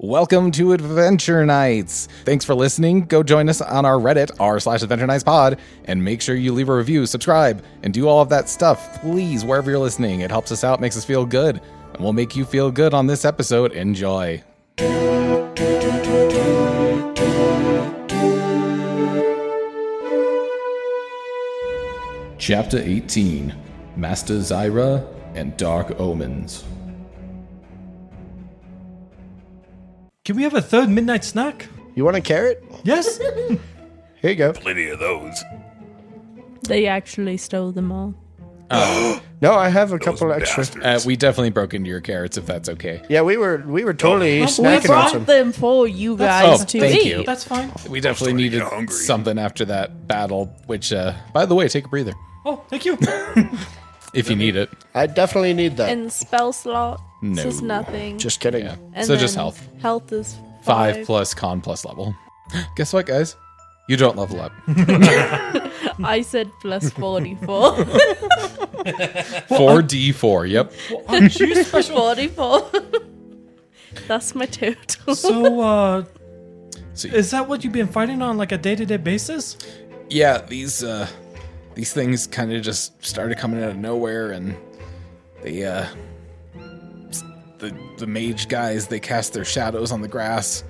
Welcome to Adventure Nights. Thanks for listening. Go join us on our Reddit, r/Adventure Nights Pod, and make sure you leave a review, subscribe, and do all of that stuff, please, wherever you're listening. It helps us out, makes us feel good, and we'll make you feel good on this episode. Enjoy. Chapter 18, Master Zyra and Dark Omens. Can we have a third midnight snack? You want a carrot? Yes. Here you go. Plenty of those. They actually stole them all. No, I have a couple extra. We definitely broke into your carrots, if that's okay. Yeah, we were totally We snacking on brought some. them for you guys Oh, to thank eat. you. That's fine. We definitely starting to needed get hungry. something after that battle, which, by the way, take a breather, Oh, thank you. if you need it. I definitely need that. And spell slot No. is nothing. Just kidding. Yeah. And So just then health. Health is 5 plus con plus level. Guess what, guys? You don't level up. I said plus 44. 4d4, yep. Aren't you special? 44. That's my total. So, So- is that what you've been fighting on like a day-to-day basis? Yeah, these things kind of just started coming out of nowhere, and they, the mage guys, they cast their shadows on the grass,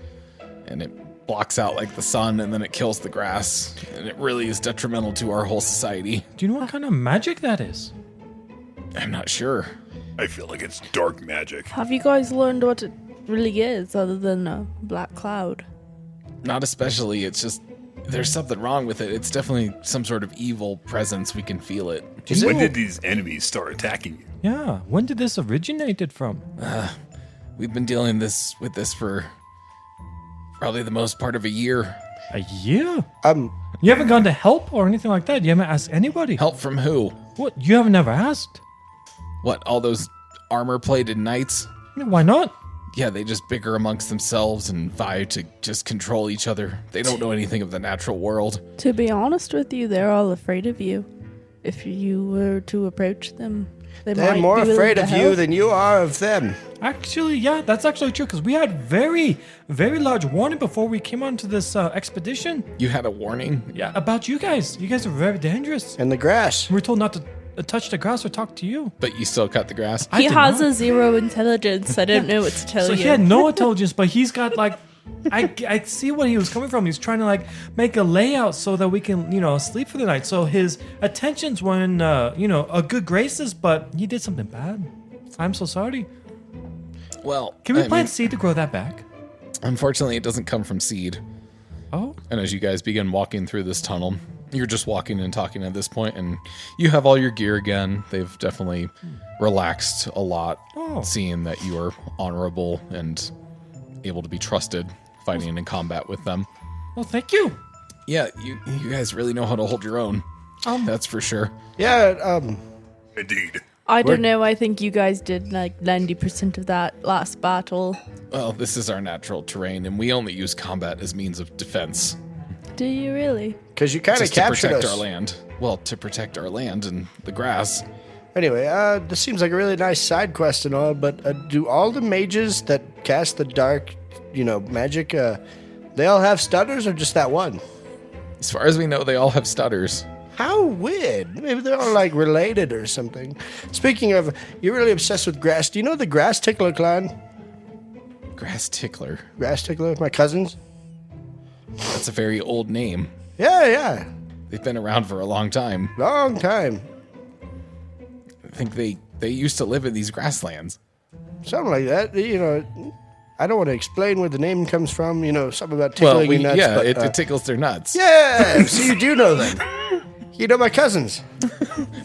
and it blocks out like the sun, and then it kills the grass, and it really is detrimental to our whole society. Do you know what kind of magic that is? I'm not sure. I feel like it's dark magic. Have you guys learned what it really is other than a black cloud? Not especially. It's just there's something wrong with it. It's definitely some sort of evil presence. We can feel it. When did these enemies start attacking you? Yeah. When did this originated from? We've been dealing with this for probably the most part of a year. A year? Um, You haven't gone to help or anything like that? You haven't asked anybody? Help from who? What? You haven't ever asked? What, all those armor-plated knights? Yeah, why not? Yeah, they just bicker amongst themselves and vie to just control each other. They don't know anything of the natural world. To be honest with you, they're all afraid of you. If you were to approach them, they're might more be willing afraid to of you help. than you are of them. Actually, yeah, that's actually true because we had very, very large warning before we came onto this expedition. You had a warning? Yeah, about you guys. You guys are very dangerous. And the grass. We were told not to touch the grass or talk to you. But you still cut the grass? I He did has not. a 0 intelligence. I don't know what to tell So you. he had no intelligence, but he's got like, I see what he was coming from. He's trying to like make a layout so that we can, sleep for the night. So his attentions were in, a good graces, but he did something bad. I'm so sorry. Well, Can we I plant mean, seed to grow that back? unfortunately, it doesn't come from seed. Oh, And as you guys begin walking through this tunnel, you're just walking and talking at this point, and you have all your gear again. They've definitely relaxed a lot, seeing that you are honorable and able to be trusted fighting in combat with them. well, thank you. Yeah, you guys really know how to hold your own. That's for sure. Yeah, Indeed. I don't know. I think you guys did like 90% of that last battle. Well, this is our natural terrain, and we only use combat as means of defense. Do you really? because you kind of Just to captured protect us. our land. Well, to protect our land and the grass. Anyway, this seems like a really nice side quest and all, but do all the mages that cast the dark, magic, they all have stutters or just that one? As far as we know, they all have stutters. How weird. Maybe they're all like related or something. Speaking of, you're really obsessed with grass. Do you know the Grass Tickler clan? Grass tickler. Grass Tickler, my cousins? That's a very old name. Yeah. They've been around for a long time. Long time. I think they used to live in these grasslands. Something like that. I don't want to explain where the name comes from. Something about tickling your nuts. yeah, but, it tickles their nuts. yeah, so you do know them. You know my cousins.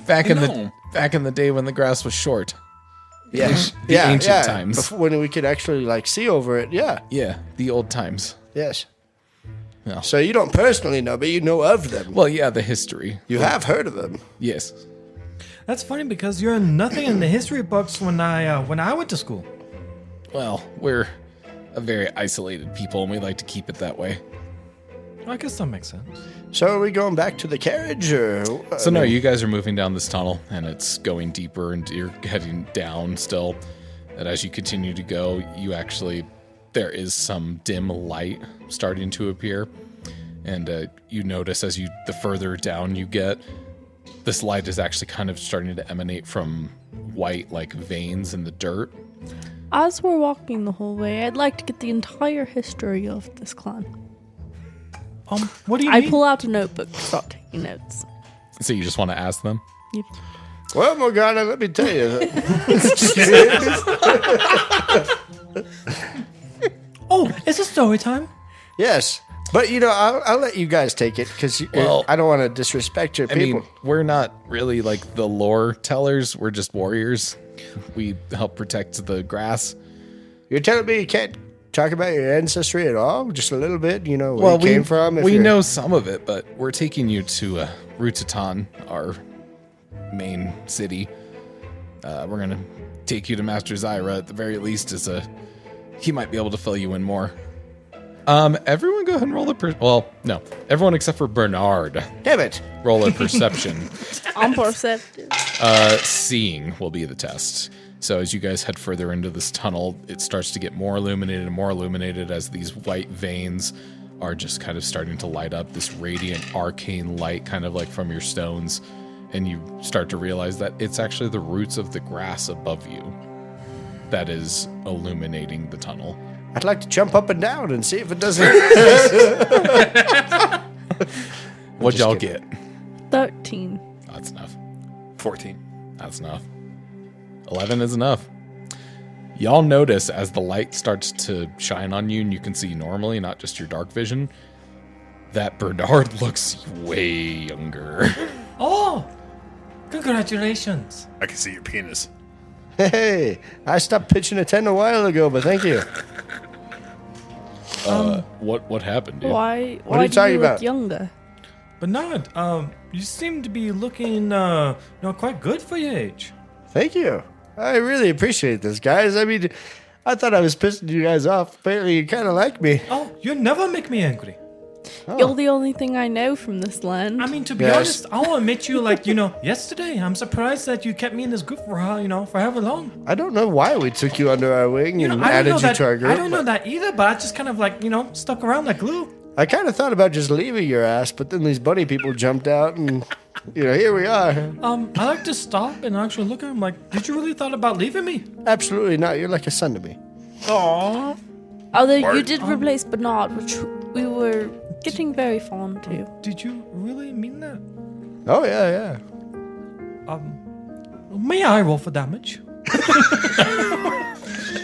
Back in the day when the grass was short. Yes. The ancient times. Before, when we could actually see over it. Yeah. Yeah, the old times. Yes. Yeah. So you don't personally know, but you know of them. Well, yeah, the history. You have heard of them. Yes. That's funny because you're nothing in the history books when I went to school. Well, we're a very isolated people, and we like to keep it that way. I guess that makes sense. So are we going back to the carriage, or? So no, you guys are moving down this tunnel, and it's going deeper, and you're heading down still. And as you continue to go, you actually there is some dim light starting to appear. And you notice as the further down you get, this light is actually kind of starting to emanate from white, like, veins in the dirt. As we're walking the whole way, I'd like to get the entire history of this clan. What do you I mean? pull out a notebook and start taking notes. So you just want to ask them? Yep. Well, Morganna, let me tell you. Oh, is it story time? Yes. But, I'll let you guys take it because Well, I don't want to disrespect your I people. mean, we're not really like the lore tellers. We're just warriors. We help protect the grass. You're telling me you can't talk about your ancestry at all? Just a little bit, where you came from? We know some of it, but we're taking you to Rutodon, our main city. We're going to take you to Master Zyra at the very least. He might be able to fill you in more. Everyone go ahead and roll no. Everyone except for Bernard. Damn it. Roll a perception. I'm perceptive. Seeing will be the test. So as you guys head further into this tunnel, it starts to get more illuminated and more illuminated as these white veins are just kind of starting to light up, this radiant arcane light kind of like from your stones. And you start to realize that it's actually the roots of the grass above you that is illuminating the tunnel. I'd like to jump up and down and see if it doesn't. What'd y'all get? 13. That's enough. 14. That's enough. 11 is enough. Y'all notice as the light starts to shine on you and you can see normally, not just your dark vision, that Bernard looks way younger. Oh, congratulations. I can see your penis. Hey, I stopped pitching a 10 a while ago, but thank you. What happened, dude? Why are you do you talking look about? younger? Bernard, you seem to be looking, quite good for your age. Thank you. I really appreciate this, guys. I mean, I thought I was pissing you guys off. Apparently, you kind of like me. Oh, you never make me angry. You're the only thing I know from this land. I mean, to be Yes. honest, I will admit you, yesterday. I'm surprised that you kept me in this group for however long. I don't know why we took you under our wing and added you to our group. I don't know but that either, but I just kind of stuck around like glue. I kind of thought about just leaving your ass, but then these bunny people jumped out and, here we are. I like to stop and actually look at him like, did you really thought about leaving me? Absolutely not. You're like a son to me. Aww. Although you Bart. did replace Bernard, which we were getting very fond to. Did you really mean that? Oh, yeah. May I roll for damage?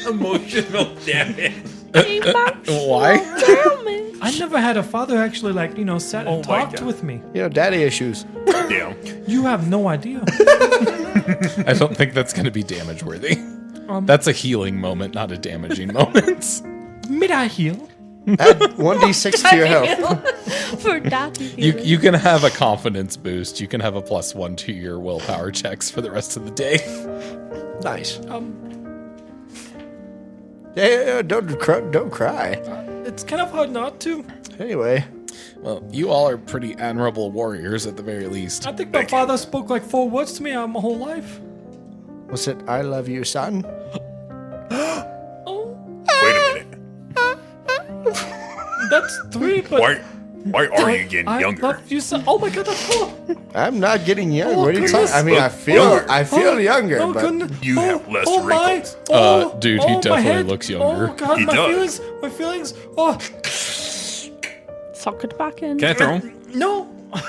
Emotional damage. Why? I never had a father actually sat and Oh my talked God. with me. Daddy issues. Damn. You have no idea. I don't think that's going to be damage worthy. That's a healing moment, not a damaging moment. May I heal? Add 1d6 to your health. For daddy. You can have a confidence boost. You can have a +1 to your willpower checks for the rest of the day. Nice. Yeah, don't cry. It's kind of hard not to. Anyway, Well, you all are pretty admirable warriors at the very least. I think my father spoke like 4 words to me my whole life. was it I love you, son? Oh, Wait a minute. that's 3, but Why are you getting I younger? love you so. Oh my god, that's 4. I'm not getting young. Oh, What are you goodness. talking? I mean, I feel younger, Oh, but goodness. You have less oh my. wrinkles. Oh, Dude, he my definitely head. looks younger. Oh god, He my does. feelings. My feelings. Oh Sock it back in. Can I throw him? no.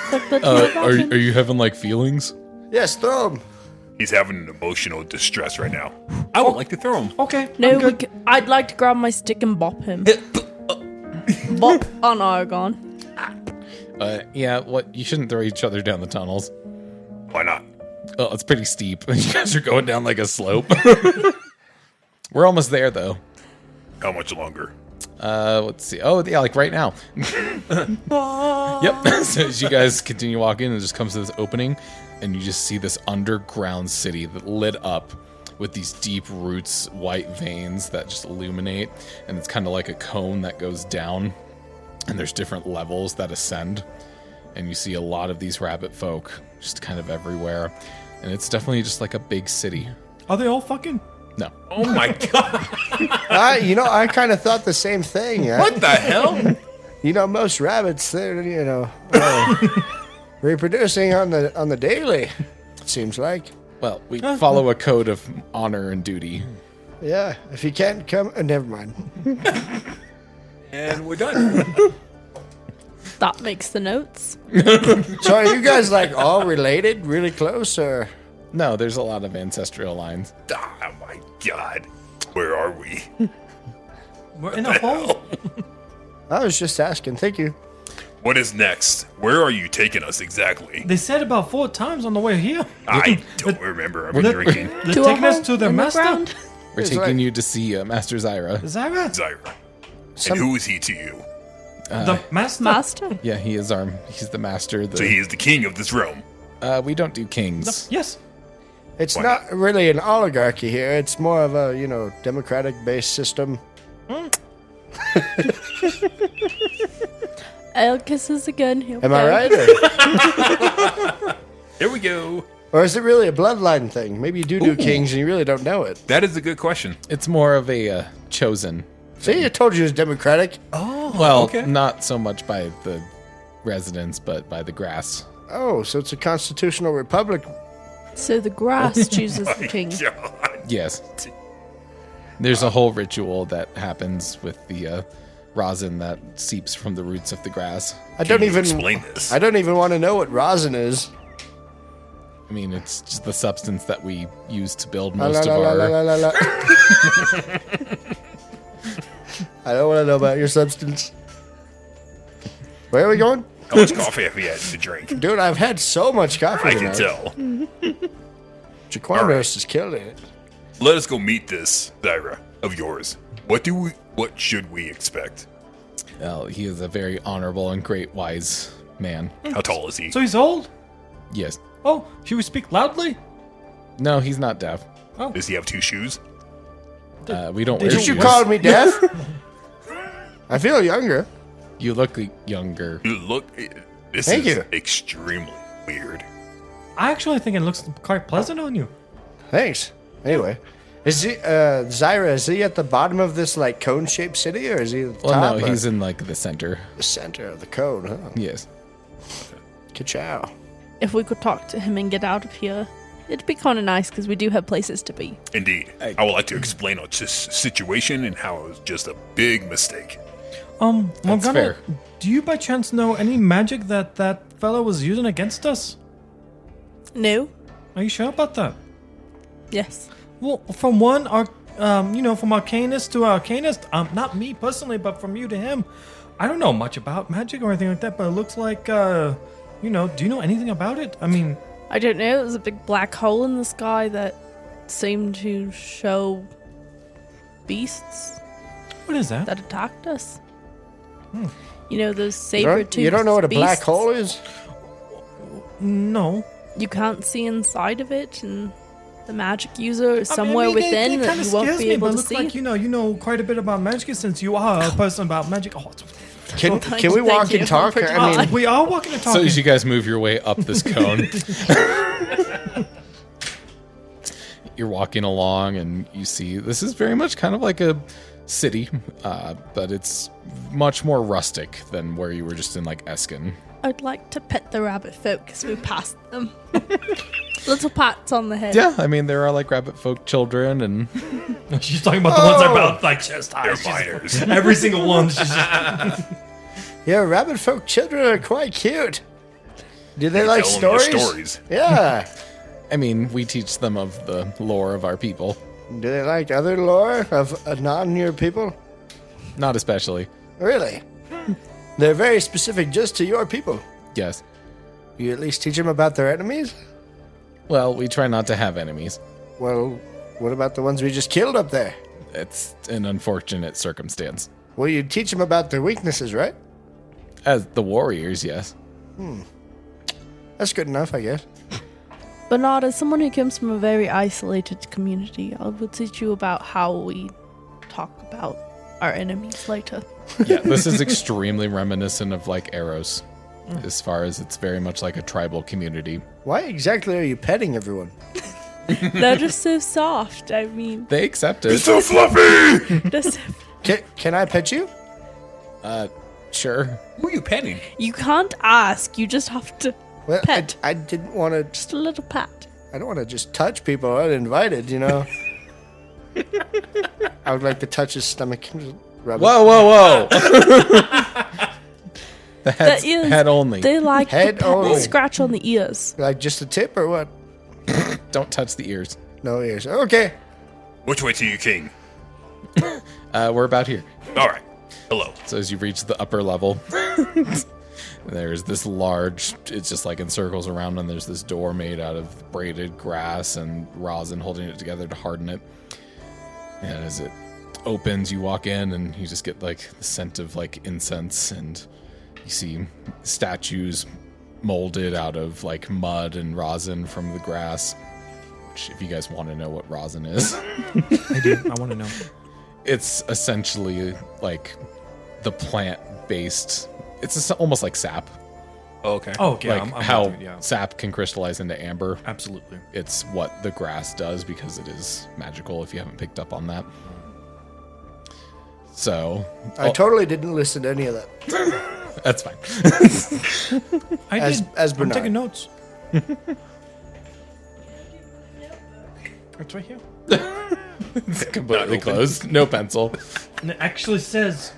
Sock the tail back in. Are you having like feelings? yes, throw him. He's having an emotional distress right now. I would like to throw him. Okay. No, I'm good. I'd like to grab my stick and bop him. Bop on Argon. Yeah. What? You shouldn't throw each other down the tunnels. Why not? Oh, it's pretty steep. You guys are going down like a slope. We're almost there though. How much longer? Let's see. Oh, yeah, like right now. Yep. So as you guys continue walking, it just comes to this opening, and you just see this underground city that lit up with these deep roots, white veins that just illuminate, and it's kind of like a cone that goes down, and there's different levels that ascend, and you see a lot of these rabbit folk just kind of everywhere, and it's definitely just like a big city. Are they all fucking? No. Oh my god! I kind of thought the same thing. What the hell? Most rabbits, they're reproducing on the daily. It seems like. Well, we follow a code of honor and duty. Yeah, if you can't come, never mind. And we're done. That makes the notes. So are you guys like all related, really close, or? No, there's a lot of ancestral lines. Oh my god. Where are we? We're in a hole. I was just asking. Thank you. What is next? Where are you taking us exactly? They said about 4 times on the way here. I don't remember. I've been drinking. They're To a taking us hole to their in the master. ground. We're It's taking like- you to see Master Zyra. Zyra? Zyra. And who is he to you? The master? Master? Yeah, he's the master. So he is the king of this realm. We don't do kings. Yes. It's Why not really an oligarchy here. It's more of a democratic-based system. I'll kisses again. Am I right? Here we go. Or is it really a bloodline thing? Maybe you do kings and you really don't know it. That is a good question. It's more of a chosen. See, I told you it was democratic. Well, okay. not so much by the residents, but by the grass. Oh, so it's a constitutional republic. So the grass chooses the king. God. Yes. There's a whole ritual that happens with the rosin that seeps from the roots of the grass. I don't Can you even explain this. I don't even want to know what rosin is. I mean, it's just the substance that we use to build La, most la, of la, our... la, la, la. I don't want to know about your substance. Where are we going? How much coffee have you had to drink? Dude, I've had so much coffee I can tonight. tell. Jaquandos is killing it. Let us go meet this Zyra of yours. What should we expect? Well, he is a very honorable and great wise man. How tall is he? So he's old? Yes. Oh, should we speak loudly? No, he's not deaf. Does he have 2 shoes? We don't wear Did you shoes. call me deaf? I feel younger. You look younger. You look. This Thank is you. extremely weird. I actually think it looks quite pleasant on you. Thanks. Anyway, is he Zyra? Is he at the bottom of this like cone-shaped city, or is he at the Well, top? no, or he's in like the center. the center of the cone, huh? Yes. Ka-chow. If we could talk to him and get out of here, it'd be kind of nice because we do have places to be. Indeed. I would like to explain this situation and how it was just a big mistake. Morganna, fair. do you by chance know any magic that fellow was using against us? No? Are you sure about that? Yes. Well, from from Arcanist to Arcanist, not me personally, but from you to him, I don't know much about magic or anything like that, but it looks like, do you know anything about it? I mean, I don't know. It was a big black hole in the sky that seemed to show beasts what is that? that attacked us. You know, those saber-toothed You don't know what a black beasts? hole is? No. You can't see inside of it, and the magic user is somewhere I mean, within it that kinda you won't scares be me, able but it to looks see. like you know quite a bit about magic since you are a person about magic. Oh, Can Thank we you, walk thank and you talk? for I mean, we are walking and So talking. as you guys move your way up this cone, you're walking along and you see this is very much kind of like a city, but it's much more rustic than where you were just in like Eskin. I'd like to pet the rabbit folk as we pass them. Little pats on the head. Yeah, I mean there are like rabbit folk children and She's talking about the ones that are about like chest high. They're She's- minors. Every single one. She's just, yeah, rabbit folk children are quite cute. Do they like Tell them your stories? stories. Yeah. I mean we teach them of the lore of our people. Do they like other lore of non-your people? Not especially. Really? They're very specific just to your people. Yes. You at least teach them about their enemies? Well, we try not to have enemies. Well, what about the ones we just killed up there? It's an unfortunate circumstance. Well, you teach them about their weaknesses, right? As the warriors, yes. That's good enough, I guess. But not as someone who comes from a very isolated community, I will teach you about how we talk about our enemies later. Yeah, this is extremely reminiscent of like Eros, as far as it's very much like a tribal community. Why exactly are you petting everyone? They're just so soft. I mean, They accept It's it. so fluffy! just, Can I pet you? Sure. Who are you petting? you can't ask. You just have to Well, pet. I didn't want to. Just a little pat. I don't want to just touch people uninvited. You know. I would like to touch his stomach. And just rub it. Whoa. The head's The ears, head only. They like Head to pet only. and scratch on the ears. Like just a tip or what? Don't touch the ears. No ears. Okay. Which way to you, King? We're about here. All right. Hello. So as you reach the upper level, there's this large, it's just like in circles around, and there's this door made out of braided grass and rosin holding it together to harden it. And as it opens, you walk in and you just get like the scent of like incense, and you see statues molded out of like mud and rosin from the grass. Which, if you guys want to know what rosin is, I do. I want to know. it's essentially like the plant-based. It's almost like sap. Oh, okay. Oh, okay. Like I'm how with you, yeah. sap can crystallize into amber. Absolutely. It's what the grass does because it is magical. If you haven't picked up on that, so I totally didn't listen to any of that. that's fine. I As- did. as I'm Bernard. taking notes. It's right here. It's completely closed. No pencil. And it actually says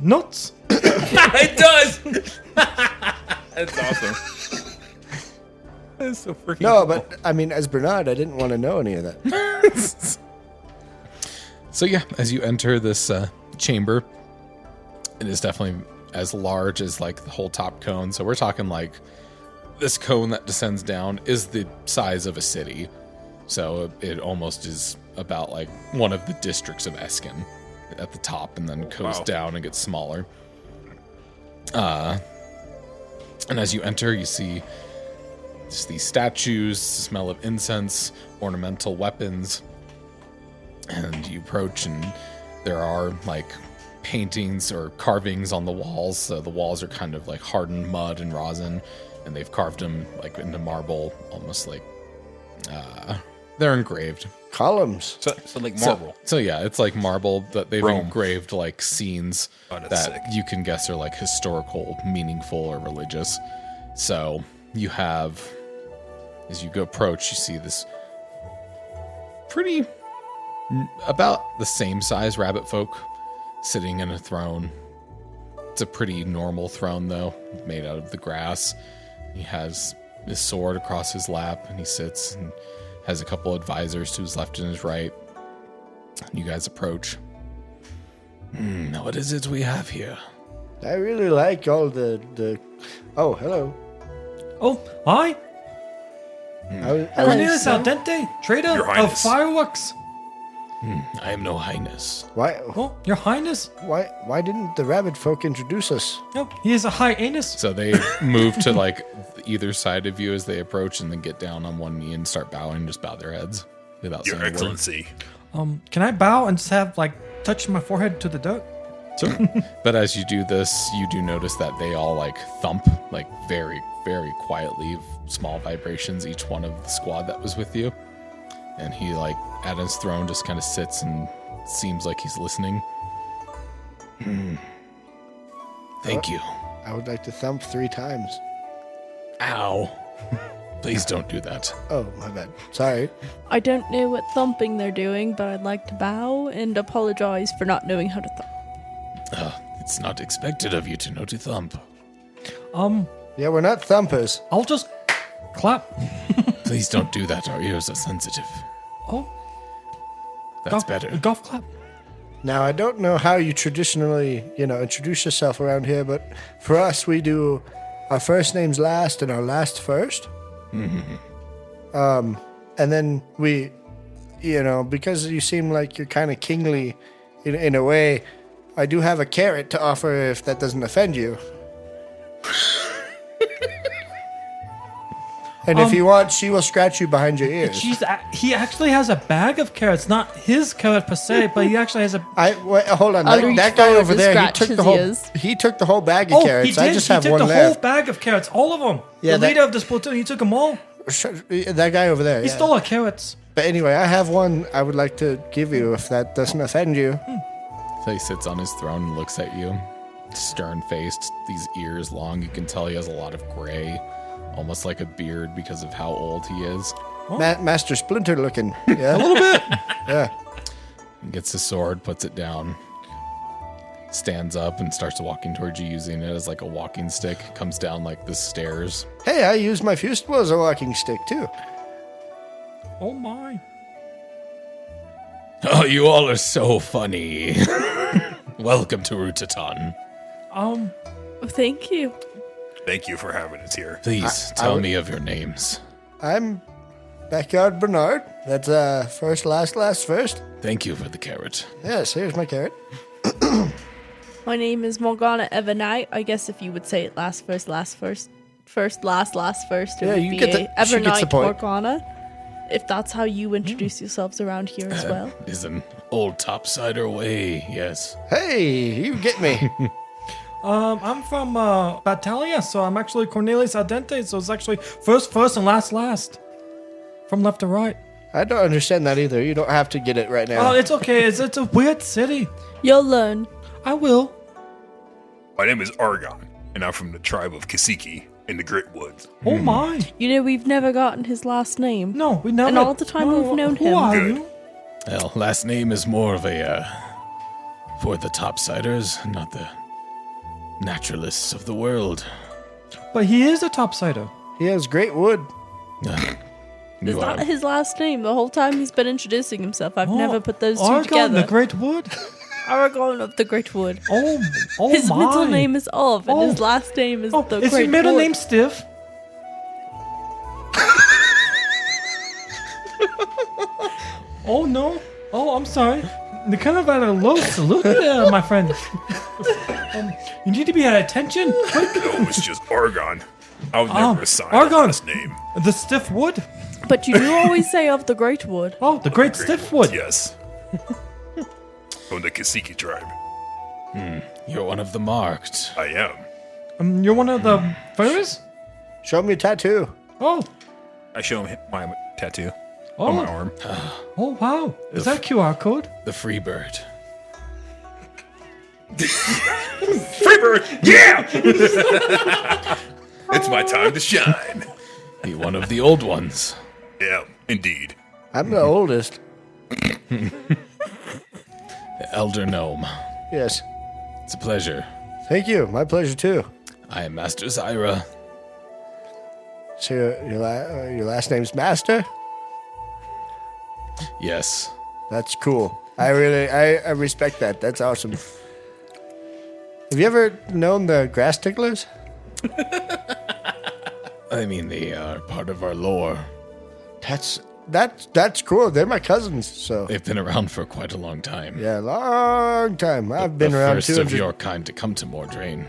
notes. It does. That's awesome. That's so freaking. No, cool. but I mean, as Bernard, I didn't want to know any of that. So yeah, as you enter this chamber, it is definitely as large as like the whole top cone. So we're talking like this cone that descends down is the size of a city. So it almost is about like one of the districts of Eskin at the top, and then goes Wow. down and gets smaller. And as you enter, you see just these statues, smell of incense, ornamental weapons. And you approach, and there are like paintings or carvings on the walls. So the walls are kind of like hardened mud and rosin, and they've carved them like into marble, almost like they're engraved. Columns. So like marble. So yeah, it's like marble that they've Rome. engraved like scenes Oh, that's that sick. you can guess are like historical, meaningful, or religious. So you have, as you go approach, you see this pretty, about the same size rabbit folk sitting in a throne. It's a pretty normal throne though, made out of the grass. He has his sword across his lap, and he sits and has a couple advisors to his left and his right. You guys approach. What is it we have here? I really like all the. Oh, hello. Oh, hi. Hello. Cornelius Al Dente, trader Your of Highness. fireworks. I am no highness. Why? Oh, your highness. Why didn't the rabbit folk introduce us? No, he is a high anus. So they move to like either side of you as they approach, and then get down on one knee and start bowing, just bow their heads without Your saying a word. Excellency. Can I bow and just have like touch my forehead to the dirt? But as you do this, you do notice that they all like thump, like very, very quietly, small vibrations, each one of the squad that was with you. And he like at his throne just kind of sits and seems like he's listening. Thank you. I would like to thump 3 times. Ow. Please don't do that. Oh, my bad. Sorry. I don't know what thumping they're doing, but I'd like to bow and apologize for not knowing how to thump. It's not expected of you to know to thump. Yeah, we're not thumpers. I'll just clap. Please don't do that. Our ears are sensitive. Oh, That's better. Golf clap. Now, I don't know how you traditionally, introduce yourself around here, but for us, we do our first names last and our last first. And then we, because you seem like you're kind of kingly in a way, I do have a carrot to offer if that doesn't offend you. And if you want, she will scratch you behind your ears. He actually has a bag of carrots, not his carrot per se, but he actually has a. Wait, hold on. I'll That, reach that guy forward over to there, he scratch took his the whole. ears. He took the whole bag of Oh, carrots. he did. I just He have took one the left. whole bag of carrots, all of them. Yeah, the that- leader of this platoon, he took them all. that guy over there. He stole our carrots. But anyway, I have one I would like to give you if that doesn't offend you. So he sits on his throne and looks at you, stern-faced, these ears long. You can tell he has a lot of gray, almost like a beard because of how old he is. Master Splinter looking. Yeah. A little bit. Yeah. He gets his sword, puts it down, stands up and starts walking towards you using it as like a walking stick. Comes down like the stairs. Hey, I use my fusible as a walking stick too. Oh my. Oh, you all are so funny. Welcome to Rutodon. Thank you. Thank you for having us here. Please tell me of your names. I'm Backyard Bernard. That's first, last, first. Thank you for the carrot. Yes, here's my carrot. My name is Morganna Evernight. I guess if you would say it last, first, last, first. First, last, first. It Yeah, would you be get the- she gets the Evernight point. Morganna. If that's how you introduce yourselves around here as well. Is an old topsider way, yes. Hey, you get me. I'm from Battalia, so I'm actually Cornelius al dente, so it's actually first, and last. From left to right. I don't understand that either. You don't have to get it right now. Oh, it's okay. It's a weird city. You'll learn. I will. My name is Argon, and I'm from the tribe of Kasiki in the Great Woods. Oh my. You know, we've never gotten his last name. No, we never. And all the time we've known Who him. are Good. you? Well, last name is more of a, for the topsiders, not the naturalists of the world. But he is a topsider. He has great wood. Is You that are, his last name? The whole time he's been introducing himself, I've never put those two Argon, together. the Great Wood. Argon of the Great Wood. Oh His my. middle name is Ov, and his Oh. last name is Oh, the is Great your middle Wood. name Stiff? Oh no. Oh, I'm sorry. You're kind of at a low salute there, my friend. You need to be at attention. No, it's just Argon. I'll never assign a Argon. last name. The Stiff Wood. But you do always say of the Great Wood. Oh, the Great Stiff Wood. Yes. From the Kasiki tribe. you're one of the marked. I am. You're one of the furs? Show me a tattoo. Oh. I show him my tattoo Oh. on my arm. Oh, wow. Is that a QR code? The free bird. Freebird! Yeah! It's my time to shine. Be one of the old ones. Yeah, indeed. I'm the oldest. The Elder Gnome. Yes. It's a pleasure. Thank you. My pleasure too. I am Master Zyra. So your last name's Master? Yes. That's cool. I respect that. That's awesome. Have you ever known the grass ticklers? I mean, they are part of our lore. That's cool. They're my cousins, so They've been around for quite a long time. yeah, long time. I've been the around first 200. of your kind to come to Mordrain.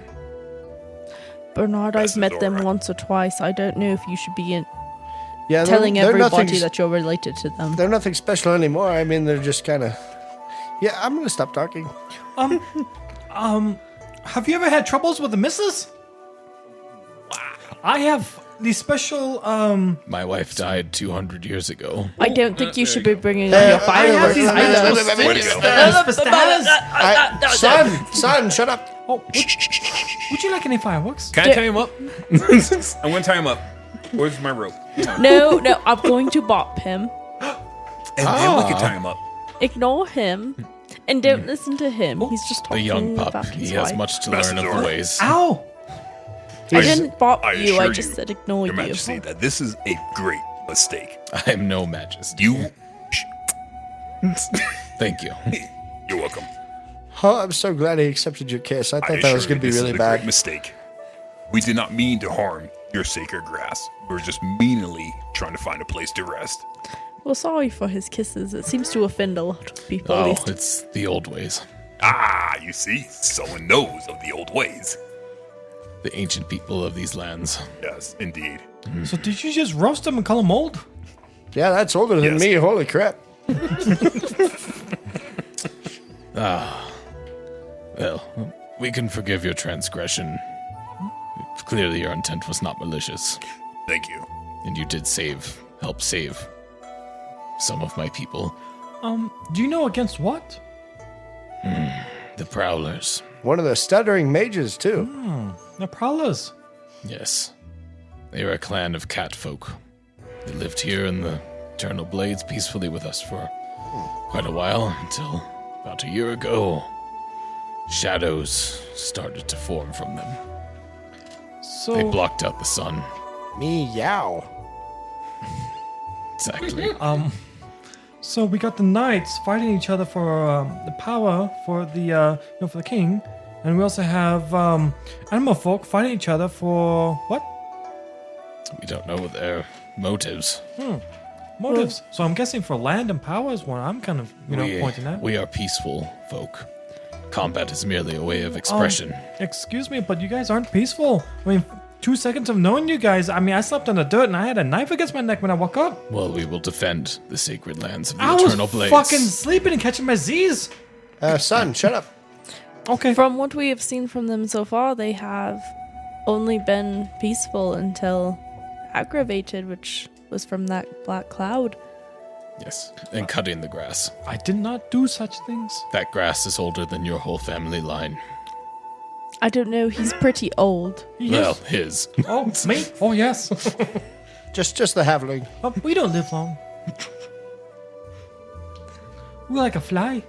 Bernard, That's I've met them alright. once or twice. I don't know if you should be Yeah, telling they're everybody nothing, that you're related to them. they're nothing special anymore. I mean, they're just kind of. Yeah, I'm gonna stop talking. Have you ever had troubles with the missus? I have these special, My wife died 200 years ago. I don't think you should be bringing up your fireworks these either. Way to go. Son, shut up. Oh, would you like any fireworks? Can I tie him up? I'm gonna tie him up. Where's my rope? No, I'm going to bop him. And then we can tie him up. Ignore him. And don't listen to him. He's just The talking young pup, about his he has wife. much to Master learn of Zyra. the ways. Ow! I didn't bop I you, I assure just you, said ignore Your you. Majesty, that this is a great mistake. I am no majesty. You. Thank you. You're welcome. Oh, I'm so glad he accepted your kiss. I I thought that was assure gonna you, be this really is a bad. great mistake. We did not mean to harm your sacred grass. We were just meanly trying to find a place to rest. Well, sorry for his kisses. It seems to offend a lot of people. at Oh, least. it's the old ways. Ah, you see, someone knows of the old ways. The ancient people of these lands. Yes, indeed. So did you just roast him and call him old? Yeah, that's older than Yes. me. Holy crap. Well, we can forgive your transgression. Clearly your intent was not malicious. Thank you. And you did help save some of my people. Do you know against what? The Prowlers. One of the stuttering mages, too. The Prowlers. Yes. They are a clan of cat folk. They lived here in the Eternal Blades peacefully with us for quite a while, until about a year ago, shadows started to form from them. So They blocked out the sun. Meow. Exactly. So we got the knights fighting each other for the power for the for the king, and we also have animal folk fighting each other for what? We don't know their motives. Motives. So I'm guessing for land and power is what I'm kind of pointing at. We are peaceful folk. Combat is merely a way of expression. Excuse me, but you guys aren't peaceful. I mean, 2 seconds of knowing you guys. I mean, I slept on the dirt and I had a knife against my neck when I woke up. Well, we will defend the sacred lands of the I Eternal was Blades. fucking sleeping and catching my Z's. Son, shut up. Okay. From what we have seen from them so far, they have only been peaceful until aggravated, which was from that black cloud. Yes, and cutting the grass. I did not do such things. That grass is older than your whole family line. I don't know, he's pretty old. Well, his. Oh, me? Oh, yes. Just the halfling. We don't live long. We're like a fly.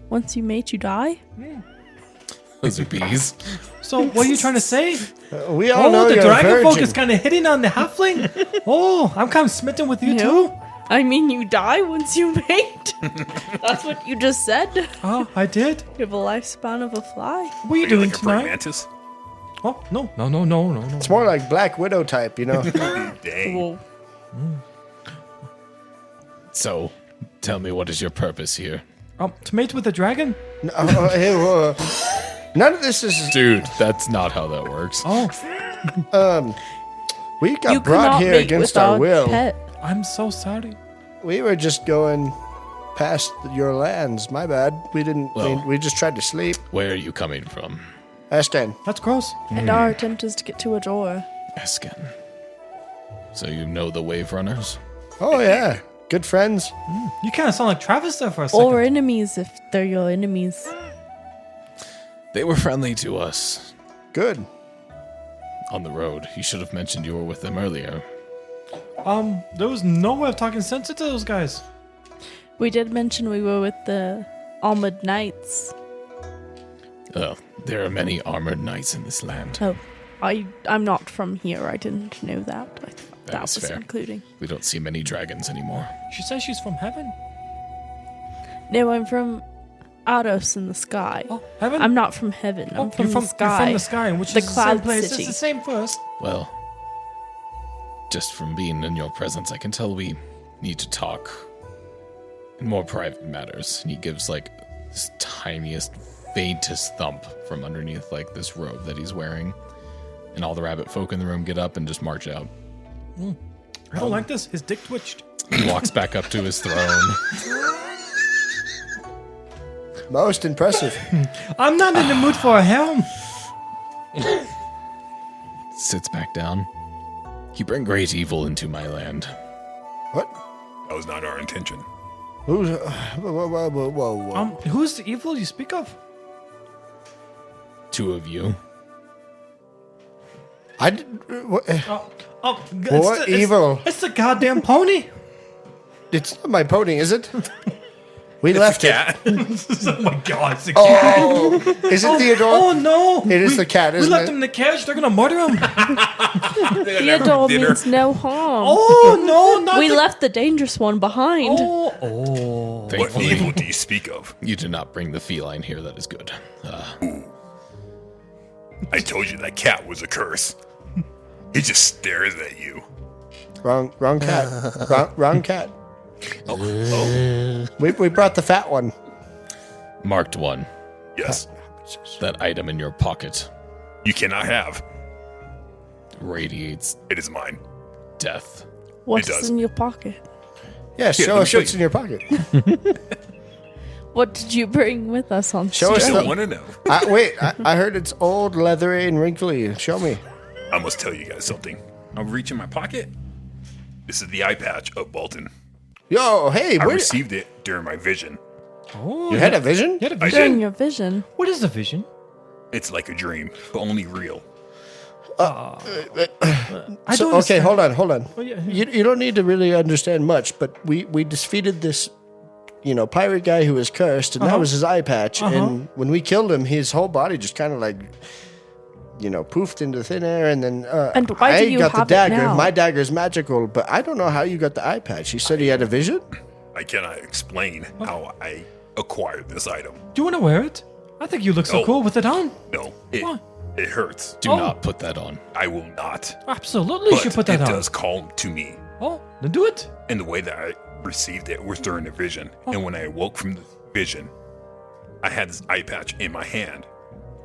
Once you mate, you die? Those are bees. So, what are you trying to say? We all know the you're dragon a virgin. folk is kind of hitting on the halfling. Oh, I'm kind of smitten with you too. I mean, you die once you mate. That's what you just said. Oh, I did. You have a lifespan of a fly. What are you Are you doing like a praying tonight? mantis? Oh, no. It's more like Black Widow type, you know. Dang. Whoa. So, tell me, what is your purpose here? To mate with the dragon? None of this is. Dude, that's not how that works. Oh, We got You brought cannot here mate against with our our will. pet. I'm so sorry. We were just going past your lands. My bad. We didn't. Well- we just tried to sleep. Where are you coming from? Aston. That's gross. And our attempt is to get to a door. Esken. So you know the Wave Runners? Oh yeah, good friends. You kind of sound like Travis there for a second. Or enemies if they're your enemies. They were friendly to us Good. on the road. You should have mentioned you were with them earlier. There was no way of talking sense into those guys. We did mention we were with the armored knights. There are many armored knights in this land. Oh, I'm not from here. I didn't know that. I thought that is was fair. including. We don't see many dragons anymore. She says she's from heaven. No, I'm from Aros in the sky. Oh, heaven? I'm not from heaven. I'm from, the sky. You're from the sky, which The is the same cloud place. city. It's the same for us. Well, just from being in your presence, I can tell we need to talk in more private matters. And he gives like this tiniest, faintest thump from underneath like this robe that he's wearing. And all the rabbit folk in the room get up and just march out. I don't like this. His dick twitched. He walks back up to his throne. Most impressive. I'm not in the mood for a helm. Sits back down. You bring great evil into my land. What? That was not our intention. Who's? Whoa. Who's the evil you speak of? Two of you. I did. What evil? It's the goddamn pony. It's not my pony, is it? We left it. Oh my god, it's the cat. Oh, is it Theodore? Oh no! It is the cat, We isn't left it? him in the cage. They're gonna murder him. Theodore means no harm. Oh no! Not we the- left the dangerous one behind. Oh. What Thankfully, evil do you speak of? you did not bring the feline here. That is good. I told you that cat was a curse. He just stares at you. Wrong cat. wrong cat. Oh. We brought the fat one. Marked one. Yes. That item in your pocket You cannot have. radiates It is mine. death. What's does. in your pocket? Yeah, Here, show let me us show what's you. in your pocket. What did you bring with us on Show us I Zyra? don't want to know. Wait, I heard it's old, leathery, and wrinkly. Show me. I must tell you guys something. I'll reach in my pocket. This is the eye patch of Bolton. Yo, hey, I where received it during my vision. Oh, you had a vision? you had a I vision. During did. your vision. What is the vision? It's like a dream, but only real. I So, don't okay, understand. hold on. Oh, yeah. You don't need to really understand much, but we defeated this, pirate guy who was cursed, and that was his eye patch. And when we killed him, his whole body just kind of like, poofed into thin air. And then And why do I you got the have it dagger. now? My dagger is magical, but I don't know how you got the eye patch. He said he had a vision. I cannot explain how I acquired this item. Do you want to wear it? I think you look so No. cool with it on. No, Why? it hurts. Do not put that on. I will not. Absolutely, you But should put that it on. does call to me. Oh, then do it. And the way that I received it was during a vision. And when I awoke from the vision, I had this eye patch in my hand.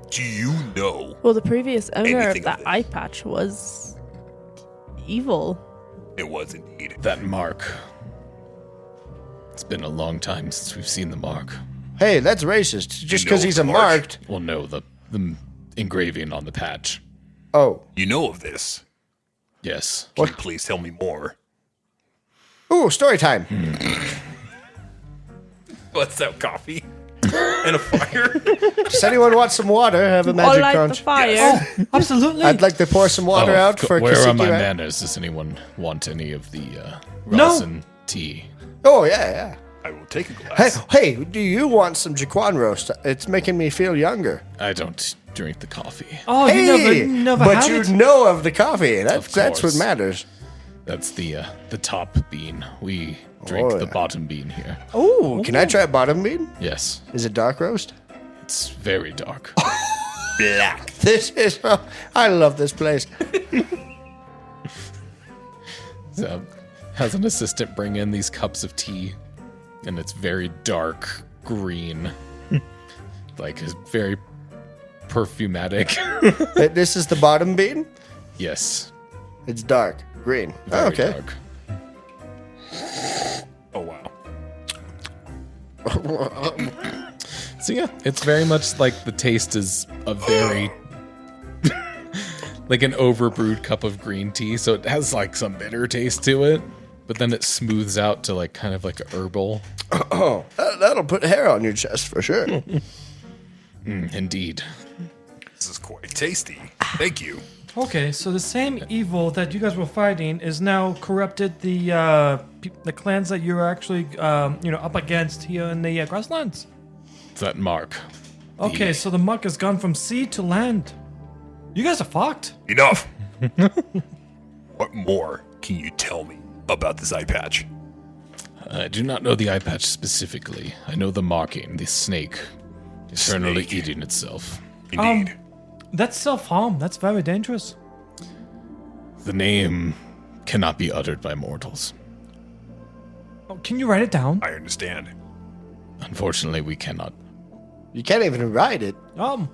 Do you know Well, the previous owner of Anything that of it. eye patch was evil. it was indeed? That mark. It's been a long time since we've seen the mark. Hey, that's racist. Just know because he's the a mark? marked. Well, no, the engraving on the patch. Oh. You know of this. Yes. Can you please tell me more? Ooh, story time. What's that, coffee? And a fire? Does anyone want some water? Have a Or magic light the conch. fire. Absolutely. I'd like to pour some water out for Where are my Kasiki. manners? Does anyone want any of the No. Rousse tea? Oh, yeah. I will take a Hey, glass. hey, do you want some Jaquan roast? It's making me feel younger. I don't drink the coffee. oh, Hey, you never but had you it? know of the coffee. That's what course. matters. That's the top bean. We drink Oh, the yeah. bottom bean here. Ooh, can I try bottom bean? Yes. Is it dark roast? It's very dark. Black. This is. I love this place. So, has an assistant bring in these cups of tea, and it's very dark green. Like, it's very perfumatic. This is the bottom bean. Yes. It's dark green. Very Okay. dark. Oh, wow. So yeah, it's very much like the taste is a very like an overbrewed cup of green tea. So it has like some bitter taste to it, but then it smooths out to like kind of like a herbal. Oh, that'll put hair on your chest for sure. Indeed. This is quite tasty. Thank you. Okay, so the same evil that you guys were fighting is now corrupted the clans that you're actually up against here in the grasslands. It's that mark. Okay, so the muck has gone from sea to land. You guys are fucked. Enough. What more can you tell me about this eye patch? I do not know the eye patch specifically. I know the marking, the snake, eternally Snake. eating itself. Indeed. That's self-harm. That's very dangerous. The name cannot be uttered by mortals. Oh, can you write it down? I understand. Unfortunately, we cannot. You can't even ride it. Do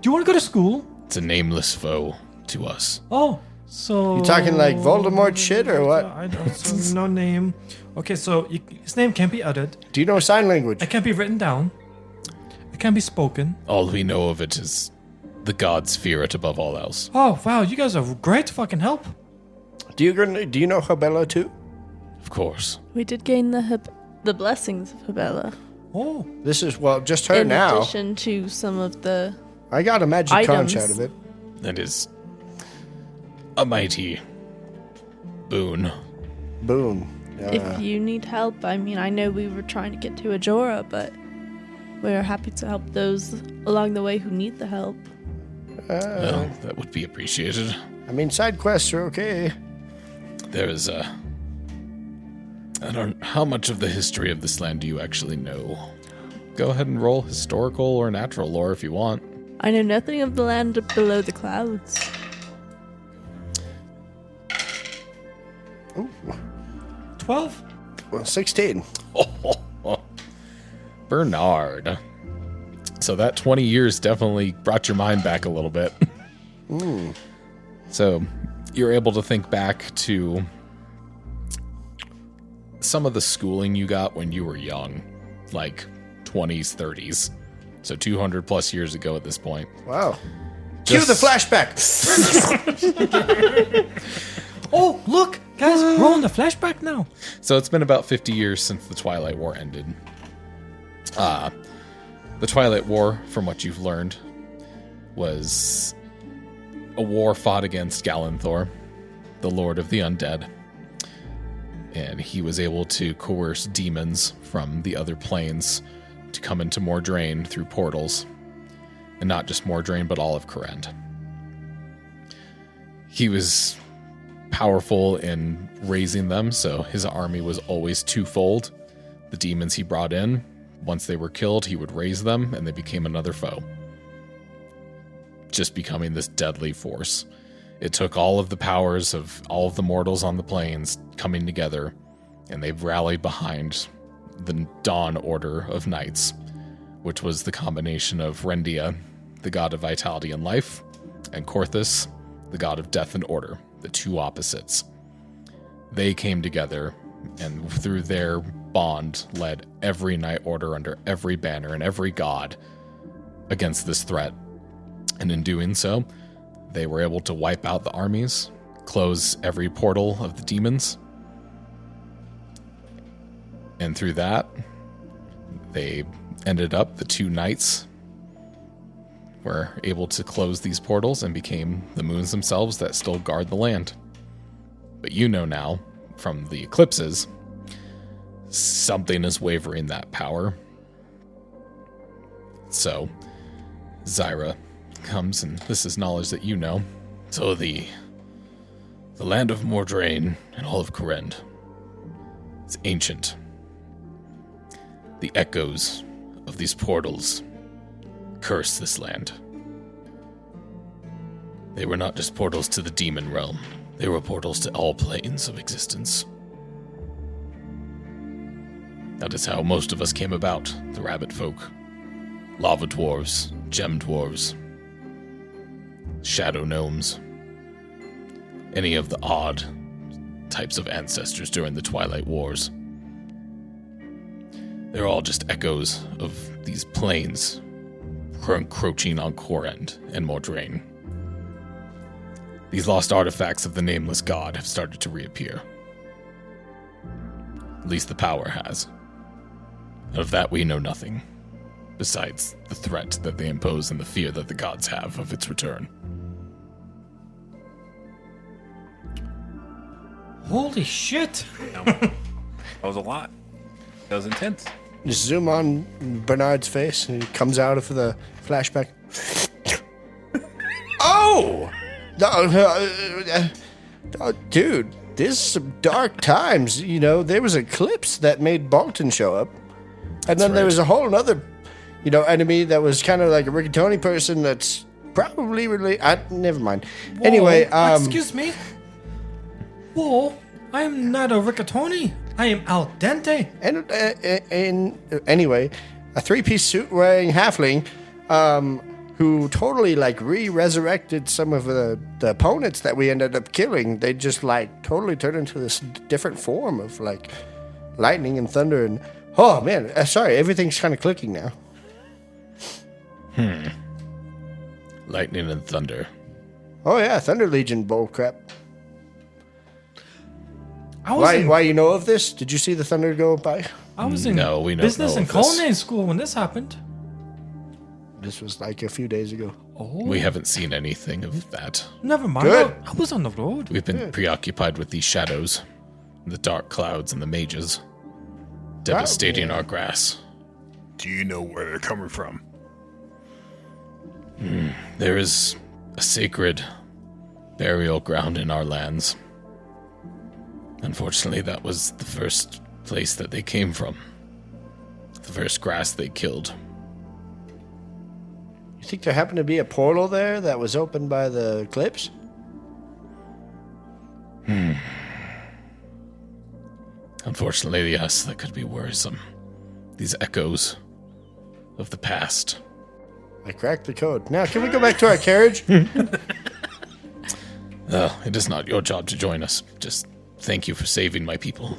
you want to go to school? It's a nameless foe to us. Oh, so You talking like Voldemort shit or what? I don't, so no name. Okay, so his name can't be uttered. Do you know sign language? It can't be written down. It can't be spoken. All we know of it is the gods fear it above all else. Oh wow, you guys are great to fucking help. Do you know Habella too? Of course. We did gain the blessings of Habella. Oh, This is just her In now. addition to some of the I got a magic items. conch out of it. That is a mighty boon. Boom. if you need help, I mean, I know we were trying to get to Ajora, but we're happy to help those along the way who need the help. Well, that would be appreciated. I mean, side quests are okay. There is a... I don't... How much of the history of this land do you actually know? Go ahead and roll historical or natural lore if you want. I know nothing of the land below the clouds. 12? Well, 16. Bernard. So that 20 years definitely brought your mind back a little bit. So you're able to think back to some of the schooling you got when you were young, like 20s, 30s. So 200 plus years ago at this point. Wow. Cue the flashback. Oh, look, guys, we're on the flashback now. So it's been about 50 years since the Twilight War ended. The Twilight War, from what you've learned, was a war fought against Galanthor, the Lord of the Undead. And he was able to coerce demons from the other planes to come into Mordrain through portals. And not just Mordrain, but all of Corrend. He was powerful in raising them, so his army was always twofold. The demons he brought in, once they were killed, he would raise them, and they became another foe. Just becoming this deadly force. It took all of the powers of all of the mortals on the plains coming together, and they rallied behind the Dawn Order of Knights, which was the combination of Rendia, the god of vitality and life, and Korthus, the god of death and order, the two opposites. They came together, and through their bond led every Knight Order under every banner and every god against this threat. And in doing so, they were able to wipe out the armies, close every portal of the demons, and through that, they ended up, the two knights were able to close these portals and became the moons themselves that still guard the land. But you know now, from the eclipses, something is wavering that power. So, Zyra comes, and this is knowledge that you know. So the land of Mordrain and all of Corrend is ancient. The echoes of these portals curse this land. They were not just portals to the demon realm. They were portals to all planes of existence. That is how most of us came about, the rabbit folk. Lava dwarves, gem dwarves, shadow gnomes, any of the odd types of ancestors during the Twilight Wars. They're all just echoes of these planes encroaching on Corrend and Mordrain. These lost artifacts of the nameless god have started to reappear. At least the power has. Of that we know nothing, besides the threat that they impose and the fear that the gods have of its return. Holy shit! That was a lot. That was intense. Just zoom on Bernard's face, and he comes out of the flashback. Oh! Dude, this is some dark times. You know, there was an eclipse that made Bolton show up. And then there was a whole other, enemy that was kind of like a rigatoni person that's probably related. Never mind. Whoa, Anyway, excuse me. Whoa, I am not a rigatoni. I am al dente. And anyway, a three-piece suit wearing halfling, who totally resurrected some of the opponents that we ended up killing. They just totally turned into this different form of lightning and thunder and oh man, sorry, everything's kind of clicking now. Lightning and thunder. Oh yeah, Thunder Legion bullcrap. I was Why you know of this? Did you see the thunder go by? I was in we don't business know and of this. culinary school when this happened. This was a few days ago. Oh, We haven't seen anything of that. never mind. Good. I was on the road. We've been preoccupied with these shadows, the dark clouds and the mages, devastating our grass. Do you know where they're coming from? There is a sacred burial ground in our lands. Unfortunately, that was the first place that they came from. The first grass they killed. You think there happened to be a portal there that was opened by the eclipse? Unfortunately, yes, that could be worrisome. These echoes of the past. I cracked the code. Now, can we go back to our carriage? It is not your job to join us. Just thank you for saving my people.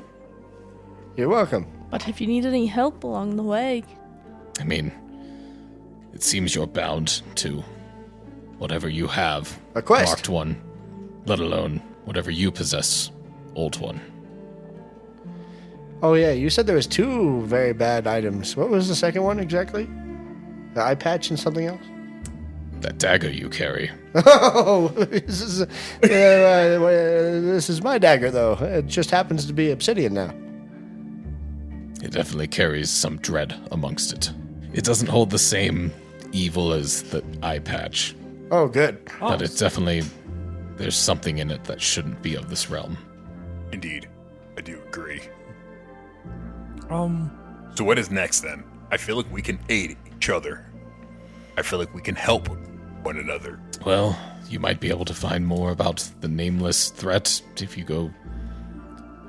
You're welcome. But if you need any help along the way, I mean, it seems you're bound to whatever you have. A quest. Marked one, let alone Whatever you possess, Old One. Oh, yeah, you said there was 2 very bad items. What was the second one exactly? The eye patch and something else? That dagger you carry. Oh, this is my dagger, though. It just happens to be obsidian now. It definitely carries some dread amongst it. It doesn't hold the same evil as the eye patch, Oh, good. but it's definitely... There's something in it that shouldn't be of this realm. Indeed, I do agree. Um, So what is next then? I feel like we can aid each other. I feel like we can help one another. Well, you might be able to find more about the nameless threat if you go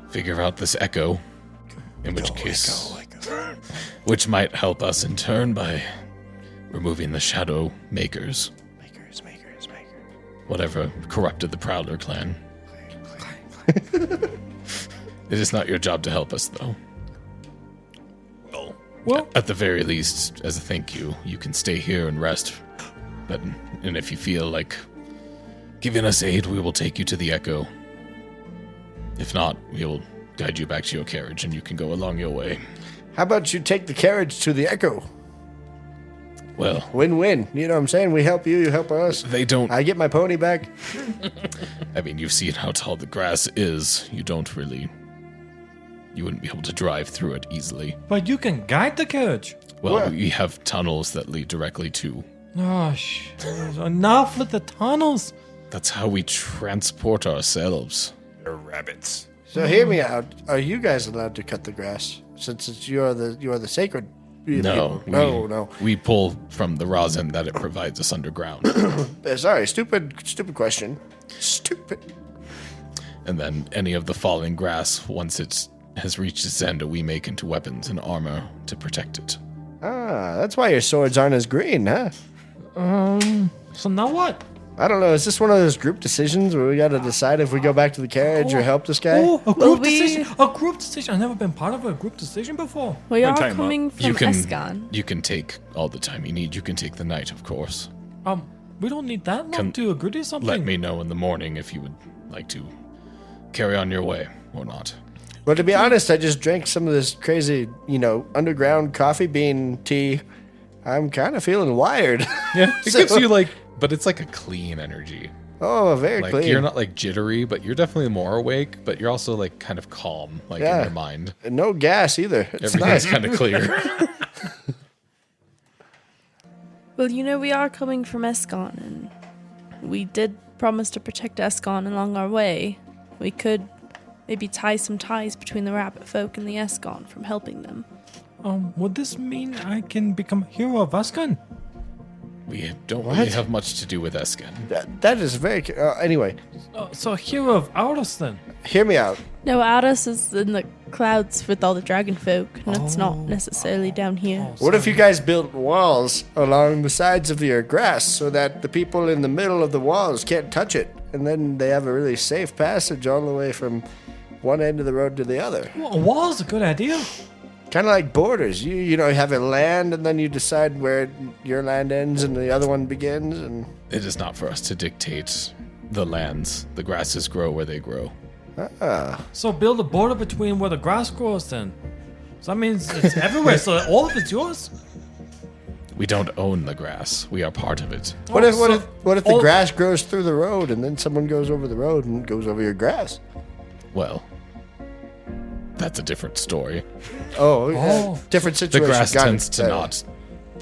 figure out this echo. In which case... Which might help us in turn by removing the shadow makers. Makers. Whatever corrupted the Prowler clan. It is not your job to help us, though. well, At the very least, as a thank you, you can stay here and rest. And if you feel like giving us aid, we will take you to the Echo. If not, we will guide you back to your carriage and you can go along your way. How about you take the carriage to the Echo? Well, Win-win. You know what I'm saying? We help you, you help us. they don't... I get my pony back. I mean, you've seen how tall the grass is. You don't really... You wouldn't be able to drive through it easily. but you can guide the carriage. Well, What? we have tunnels that lead directly to... Gosh, enough with the tunnels. That's how we transport ourselves. They're rabbits. So hear me out. Are you guys allowed to cut the grass? Since you're the sacred No. people. No. We pull from the rosin that it provides us underground. Sorry, stupid question. Stupid. And then any of the falling grass, once it has reached its end, we make into weapons and armor to protect it. Ah, that's why your swords aren't as green, huh? So now what? I don't know. Is this one of those group decisions where we got to decide if we go back to the carriage or help this guy? Oh, a Well, group decision. A group decision. I've never been part of a group decision before. We are time up. coming from Escan. You can take all the time you need. You can take the night, of course. We don't need that long to agree to something. Let me know in the morning if you would like to carry on your way or not. Well, to be honest, I just drank some of this crazy, underground coffee bean tea. I'm kind of feeling wired. Yeah, it gives you but it's like a clean energy. Oh, very Like clean. you're not like jittery, but you're definitely more awake. But you're also like kind of calm, in your mind. No gas either. It's Everything's nice. kind of clear. Well, we are coming from Escan, and we did promise to protect Escan along our way. We could maybe tie some ties between the rabbit folk and the Escan from helping them. Would this mean I can become a hero of Askan? We don't really have much to do with Esken. That is very... anyway, So a hero of Aldous then? hear me out. No, Aldous is in the clouds with all the dragon folk, and it's not necessarily down here. What if you guys built walls along the sides of your grass so that the people in the middle of the walls can't touch it, and then they have a really safe passage all the way from one end of the road to the other? Well, a wall's a good idea. Kind of like borders. You have a land, and then you decide where your land ends and the other one begins. And It is not for us to dictate the lands. The grasses grow where they grow. So build a border between where the grass grows then. So that means it's everywhere, so all of it's yours? We don't own the grass. We are part of it. what if the all- grass grows through the road, and then someone goes over the road and goes over your grass? Well, that's a different story. Oh, yeah. Different The situation. grass Got tends it. to not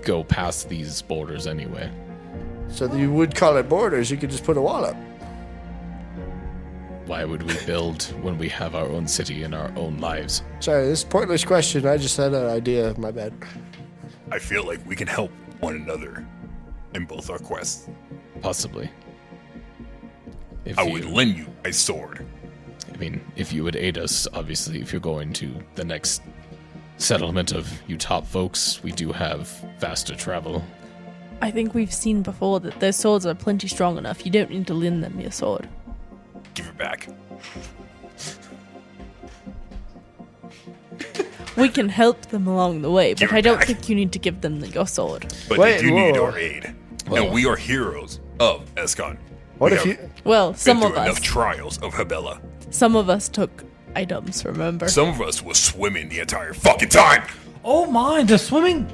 go past these borders anyway. So you would call it borders. You could just put a wall up. Why would we build when we have our own city and our own lives? Sorry, this is a pointless question. I just had an idea. My bad. I feel like we can help one another in both our quests. Possibly. If I you- would lend you my sword. I mean, if you would aid us, obviously, if you're going to the next settlement of you top folks, we do have faster travel. I think we've seen before that their swords are plenty strong enough. You don't need to lend them your sword. Give it back. We can help them along the way, but Give it I don't back. think you need to give them your sword. But Wait, they do need whoa. our aid. Well- and we are heroes of Escon. What if you? Well, some Been of through enough us. trials of Habella. Some of us took items, remember? Some of us was swimming the entire fucking time. Oh my, the swimming.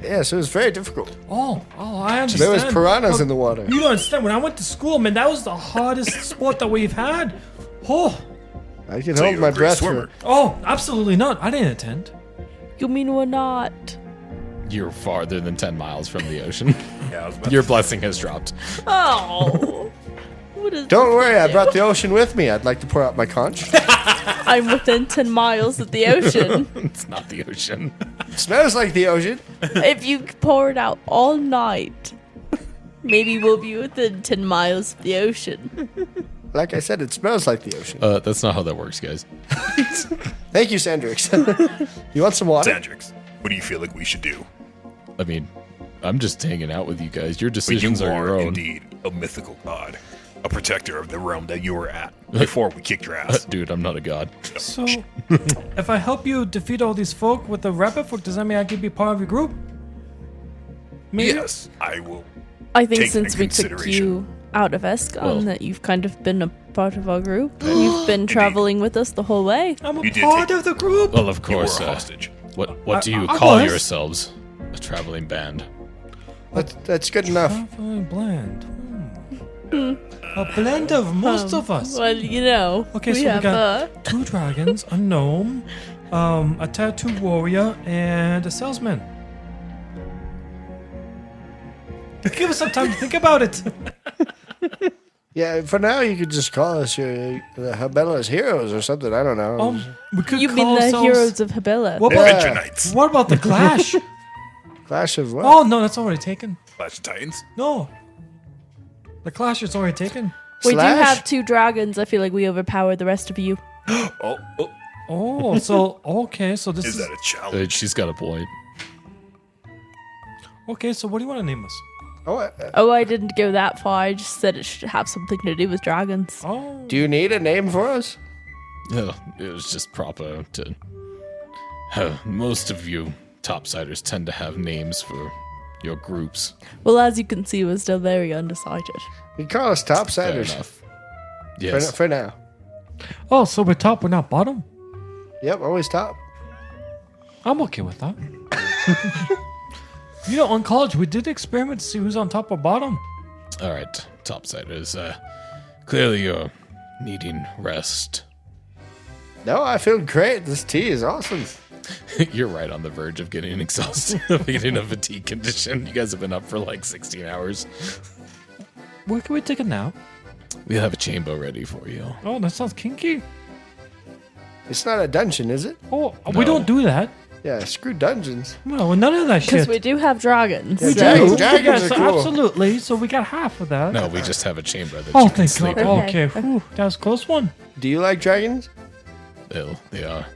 Yes, it was very difficult. Oh, I understand. There was piranhas in the water. You don't understand. When I went to school, man, that was the hardest sport that we've had. Oh, I can So hold you're my a great breath swimmer. oh, absolutely not. I didn't attend. You mean we're not? You're farther than 10 miles from the ocean. Yeah, I was about Your blessing has dropped. Oh. What is Don't worry, I brought the ocean with me. I'd like to pour out my conch. I'm within 10 miles of the ocean. It's not the ocean. Smells like the ocean. If you pour it out all night, maybe we'll be within 10 miles of the ocean. Like I said, it smells like the ocean. That's not how that works, guys. Thank you, Sandrix. You want some water? Sandrix, what do you feel like we should do? I mean, I'm just hanging out with you guys. Your But you decisions are your are own. indeed a mythical god, a protector of the realm that you were at before we kicked your ass. Dude, I'm not a god. So, if I help you defeat all these folk with the rabbit folk, does that mean I can be part of your group? Maybe? Yes, I will. I think Take since into we took consideration. you out of Escon, Well- that you've kind of been a part of our group. You've been traveling with us the whole way. I'm a You did part take- of the group. Well, of You were course. a hostage. What do you I call was. yourselves? A traveling band. That's good enough. Traveling blend. A blend of most of us. Well, you know, Okay, we so we have got 2 dragons, a gnome, a tattoo warrior, and a salesman. Give us some time to think about it. Yeah, for now you could just call us your Habella's heroes or something. I don't know. We could You call mean the ourselves- heroes of Habella? What about, Adventure Knights, what about the Clash? Clash of what? Oh no, that's already taken. Clash of Titans. No, the Clash is already taken. We do Slash? have 2 dragons. I feel like we overpowered the rest of you. Oh, Oh, so okay, so this is is that a challenge? She's got a point. okay. So what do you want to name us? Oh, I didn't go that far. I just said it should have something to do with dragons. Oh, Do you need a name for us? It was just proper to. Most of you topsiders tend to have names for your groups. Well, as you can see, we're still very undecided. You can call us Fair topsiders enough. Yes. for now. oh, so we're top, we're not bottom. Yep, always top. I'm okay with that. You know, on college we did experiment to see who's on top or bottom. All right, topsiders. Clearly you're needing rest. No, I feel great. This tea is awesome. You're right on the verge of getting exhausted, of getting a fatigue condition. You guys have been up for like 16 hours. Where can we take it now? We'll have a chamber ready for you. Oh, that sounds kinky. It's not a dungeon, is it? Oh, No. we don't do that. Yeah, screw dungeons. No, none of that Because shit. we do have dragons. We so- do. Dragons Yes, are cool. absolutely. So we got half of that. No, we just have a chamber that Oh, you can thank sleep God. in. Okay. Okay, whew, that was a close one. Do you like dragons? They are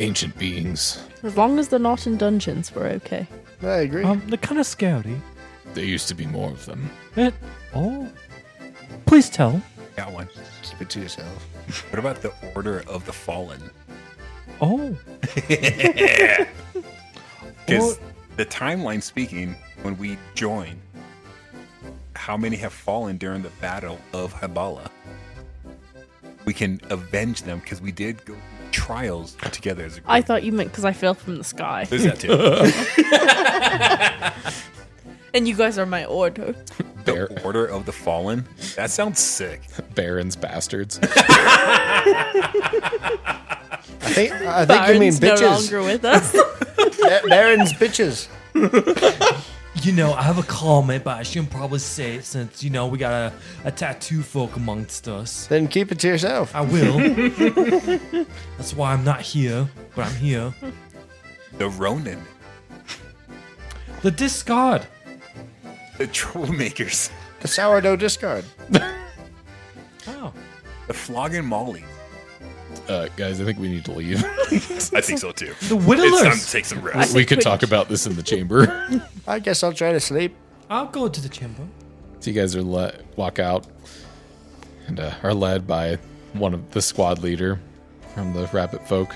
ancient beings. As long as they're not in dungeons, we're okay. I agree. They're kind of scary. There used to be more of them. Oh, please tell. Got one. Keep it to yourself. What about the Order of the Fallen? Oh, Because the timeline speaking, when we join, how many have fallen during the Battle of Habala? We can avenge them because we did go through trials together as a group. I thought you meant because I fell from the sky. There's that too. And you guys are my order. The Order of the Fallen? That sounds sick. Barons, bastards. I think you mean Baron's no bitches. longer with us. Baron's bitches. you know, I have a comment, but I shouldn't probably say it since, you know, we got a tattoo folk amongst us. Then keep it to yourself. I will. That's why I'm not here, but I'm here. The Ronin. The discard. The Troublemakers. The sourdough discard. Oh. The Flogging Molly. Guys, I think we need to leave. I think so too. The It's time to Whittlers. take some rest. we could talk about this in the chamber. I guess I'll try to sleep. I'll go to the chamber. So you guys are walk out and are led by one of the squad leader from the rabbit folk.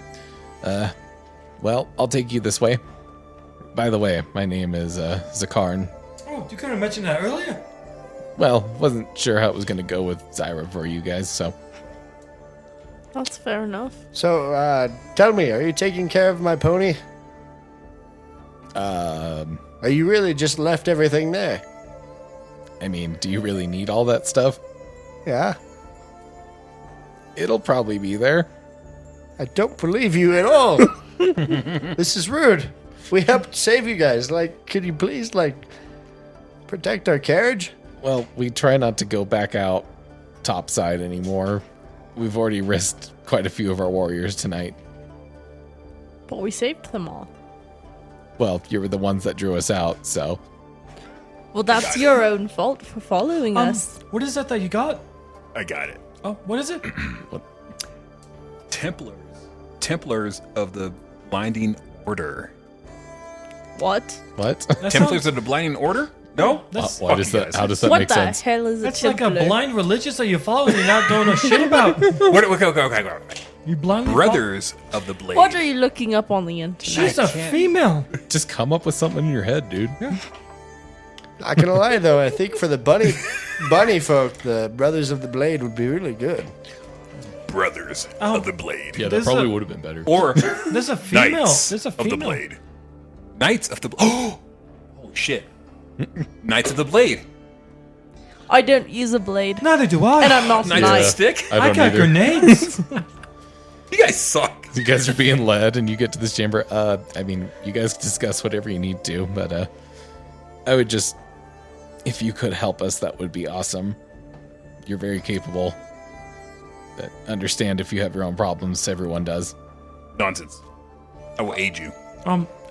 Well, I'll take you this way. By the way, my name is Zakarn. Oh, you could have mentioned that earlier. well, wasn't sure how it was going to go with Zyra for you guys, so. That's fair enough. So, tell me, are you taking care of my pony? Are you really just left everything there? I mean, do you really need all that stuff? Yeah. It'll probably be there. I don't believe you at all. This is rude. We helped save you guys. Like, could you please, protect our carriage? Well, we try not to go back out topside anymore. We've already risked quite a few of our warriors tonight. But we saved them all. Well, you were the ones that drew us out, so. Well, that's your own fault for following us. What is that you got? I got it. Oh, what is it? Templars of the Blinding Order. What? What? That Templars sounds- of the Blinding Order? No? That's, Why does you that? guys. How does that What make the sense? hell is that's a like a Templar? blind religious that you follow and you not don't know shit about. Okay. You blindly Brothers of the Blade. What are you looking up on the internet? She's a female. Just come up with something in your head, dude. Not gonna lie though, I think for the bunny folk, the Brothers of the Blade would be really good. Brothers Oh. of the Blade. Yeah, that There's probably a- would have been better. Or There's a female. Knights There's a of female. the Blade. Knights of the Blade. Oh shit. Knights of the Blade. I don't use a blade. Neither do I. And I'm not Knights nice. of the Stick. I I don't got either. grenades. You guys suck. You guys are being led, and you get to this chamber. I mean, you guys discuss whatever you need to, but I would just, if you could help us, that would be awesome. You're very capable. But understand if you have your own problems, everyone does. Nonsense. I will aid you.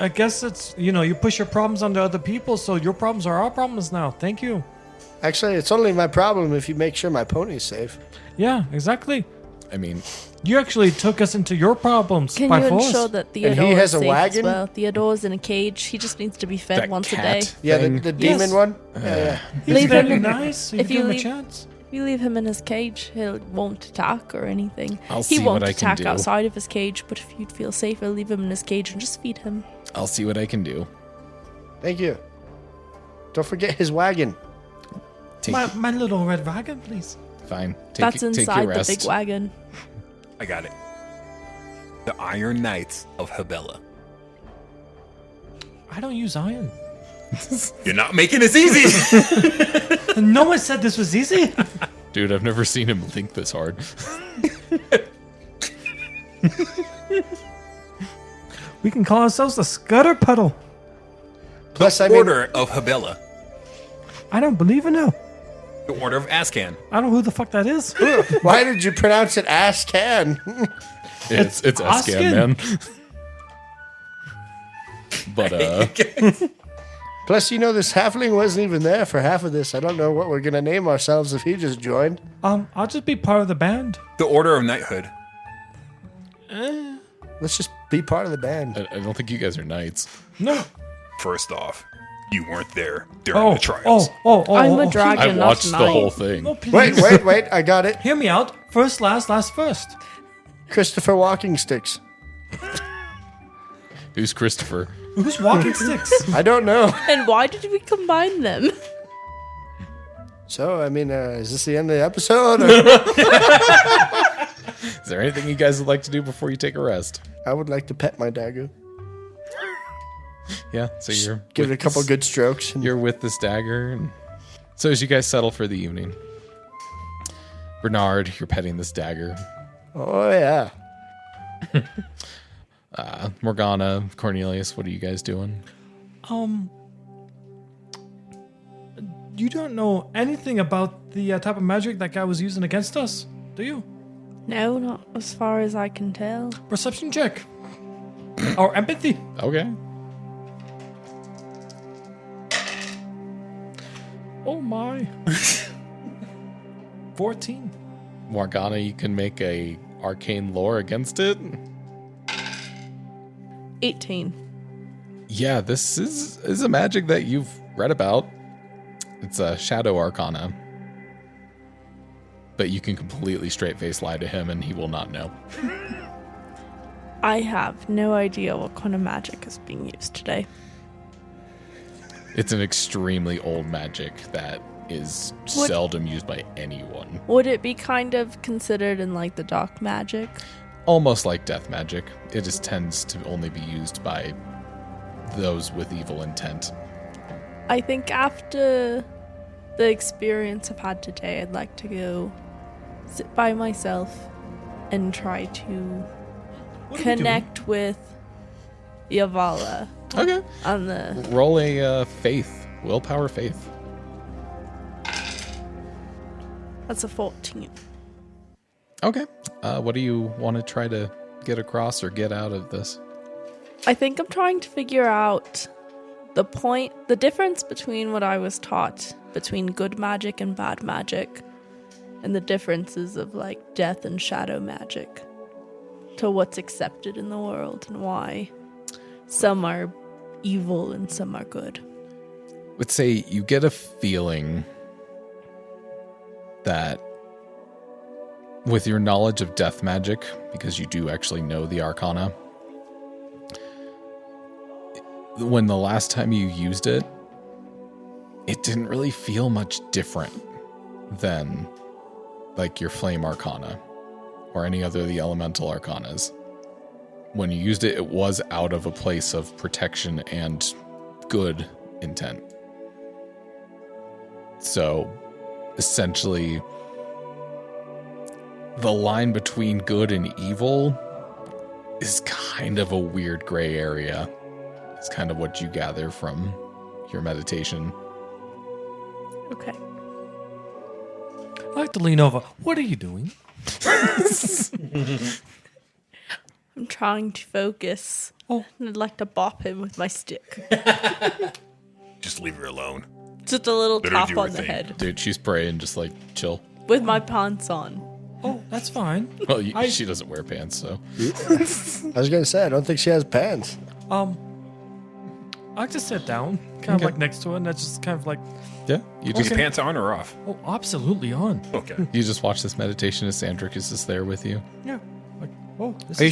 I guess it's, you push your problems onto other people, so your problems are our problems now. Thank you. Actually, it's only my problem if you make sure my pony's safe. Yeah, exactly. I mean, You actually took us into your problems Can by you force. ensure that And he Theodore has is a safe wagon? as well? Theodore's in a cage. He just needs to be fed that once a cat day. Yeah, thing. the demon Yes. one? Yeah. He's Leave very him- nice. So you if give you him a leave- chance. If you leave him in his cage, he won't attack or anything. I'll He see won't what I can attack do. outside of his cage, but if you'd feel safer, leave him in his cage and just feed him. I'll see what I can do. Thank you. Don't forget his wagon. Take My little red wagon, please. fine. That's take inside your the rest. big wagon. I got it. The Iron Knights of Habella. I don't use iron. You're not making this easy. No one said this was easy. Dude, I've never seen him think this hard. We can call ourselves the Scudder Puddle. Plus, I mean, Order of Habella. I don't believe in you. The Order of Ascan. I don't know who the fuck that is. why did you pronounce it Ascan? It's Oskin. Ascan, man. But Plus, this halfling wasn't even there for half of this. I don't know what we're gonna name ourselves if he just joined. I'll just be part of the band. The Order of Knighthood. Let's just be part of the band. I don't think you guys are knights. No. First off, you weren't there during the trials. I'm a I dragon, not watched a the knight. whole thing. No, please. Wait, I got it. Hear me out. First, last first. Christopher Walking Sticks. Who's Christopher? Who's walking sticks? I don't know. And why did we combine them? So, I mean, is this the end of the episode? Or- Is there anything you guys would like to do before you take a rest? I would like to pet my dagger. Yeah, so you're Give it a with couple this- good strokes. And You're with this dagger, and so as you guys settle for the evening, Bernard, you're petting this dagger. oh, yeah. Morganna, Cornelius, what are you guys doing? You don't know anything about the type of magic that guy was using against us, do you? No, not as far as I can tell. Perception check. Or empathy. Okay. Oh my. 14. Morganna, you can make a arcane lore against it. 18. Yeah, this is a magic that you've read about. It's a shadow arcana. But you can completely straight face lie to him and he will not know. I have no idea what kind of magic is being used today. It's an extremely old magic that is seldom used by anyone. Would it be kind of considered in like the dark magic? Almost like death magic. It just tends to only be used by those with evil intent. I think after the experience I've had today, I'd like to go sit by myself and try to What are you connect with Yavala Okay. on the... Roll a faith. Willpower faith. That's a 14. Okay. What do you want to try to get across or get out of this? I think I'm trying to figure out the difference between what I was taught between good magic and bad magic, and the differences of like death and shadow magic to what's accepted in the world and why some are evil and some are good. I would say you get a feeling that with your knowledge of death magic, because you do actually know the arcana, when the last time you used it, it didn't really feel much different than like your flame arcana or any other of the elemental arcanas. When you used it, it was out of a place of protection and good intent. So essentially, the line between good and evil is kind of a weird gray area. It's kind of what you gather from your meditation. Okay. I like to lean over. What are you doing? I'm trying to focus. Oh. And I'd like to bop him with my stick. Just leave her alone. Just a little Let her tap do her on the thing. head. Dude, she's praying, just like chill. With my pants on. Oh, that's fine. Well, she doesn't wear pants, so. I was gonna say, I don't think she has pants. I just sit down, kind of like next to her, and that's just kind of like, Yeah, you Is just your pants on or off? oh, absolutely on. Okay. you just watch this meditation as Sandrick is just there with you. Yeah. Like, oh, Are you,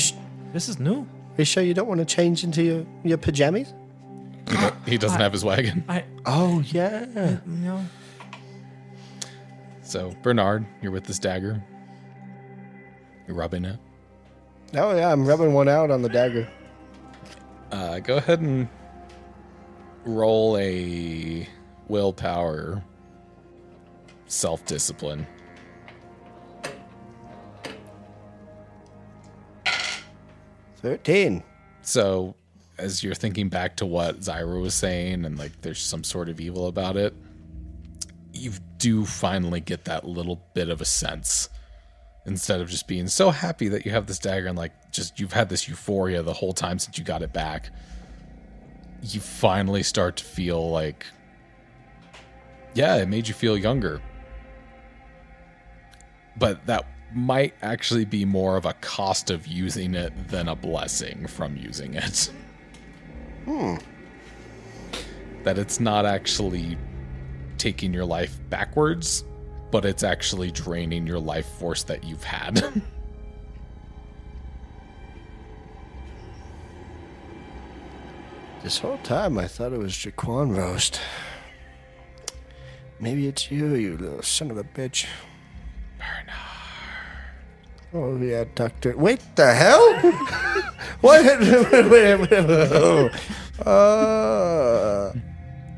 this is new. are you sure you don't want to change into your pajamas? He doesn't have his wagon. Oh, yeah. You know, So, Bernard, you're with this dagger. You're rubbing it. Oh, yeah, I'm rubbing one out on the dagger. Go ahead and roll a willpower self-discipline. 13. So, as you're thinking back to what Zyra was saying, and like there's some sort of evil about it, you do finally get that little bit of a sense. Instead of just being so happy that you have this dagger and like just you've had this euphoria the whole time since you got it back, you finally start to feel like, yeah, it made you feel younger. But that might actually be more of a cost of using it than a blessing from using it. That it's not actually taking your life backwards, but it's actually draining your life force that you've had. This whole time I thought it was Jaquan roast. Maybe it's you, you little son of a bitch. Oh, yeah, Doctor. Wait, the hell? What?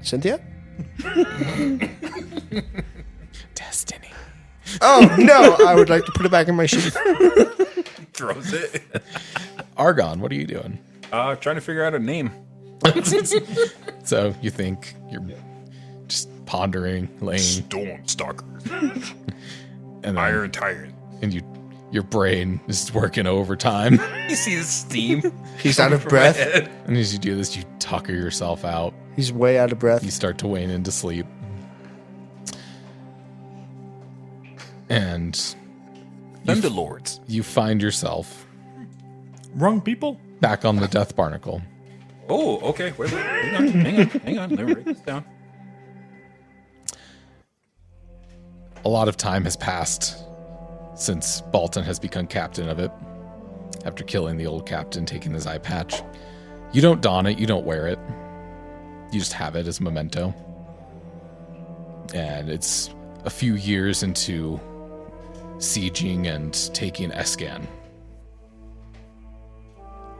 Cynthia? Destiny. Oh, no. I would like to put it back in my sheath. Throws it. Argon, what are you doing? Trying to figure out a name. So you think you're just pondering, laying, Storm Stalkers. and then, Iron Tyrant. and your brain is working overtime. You see the steam? He's out of breath. And as you do this, you tucker yourself out. He's way out of breath. You start to wane into sleep. And Thunderlords. you find yourself wrong people. back on the Death Barnacle. Oh, okay. Wait. Hang on. Let me write this down. A lot of time has passed since Balton has become captain of it, after killing the old captain, taking his eye patch. You don't don it, you don't wear it. You just have it as a memento. And it's a few years into sieging and taking Escan.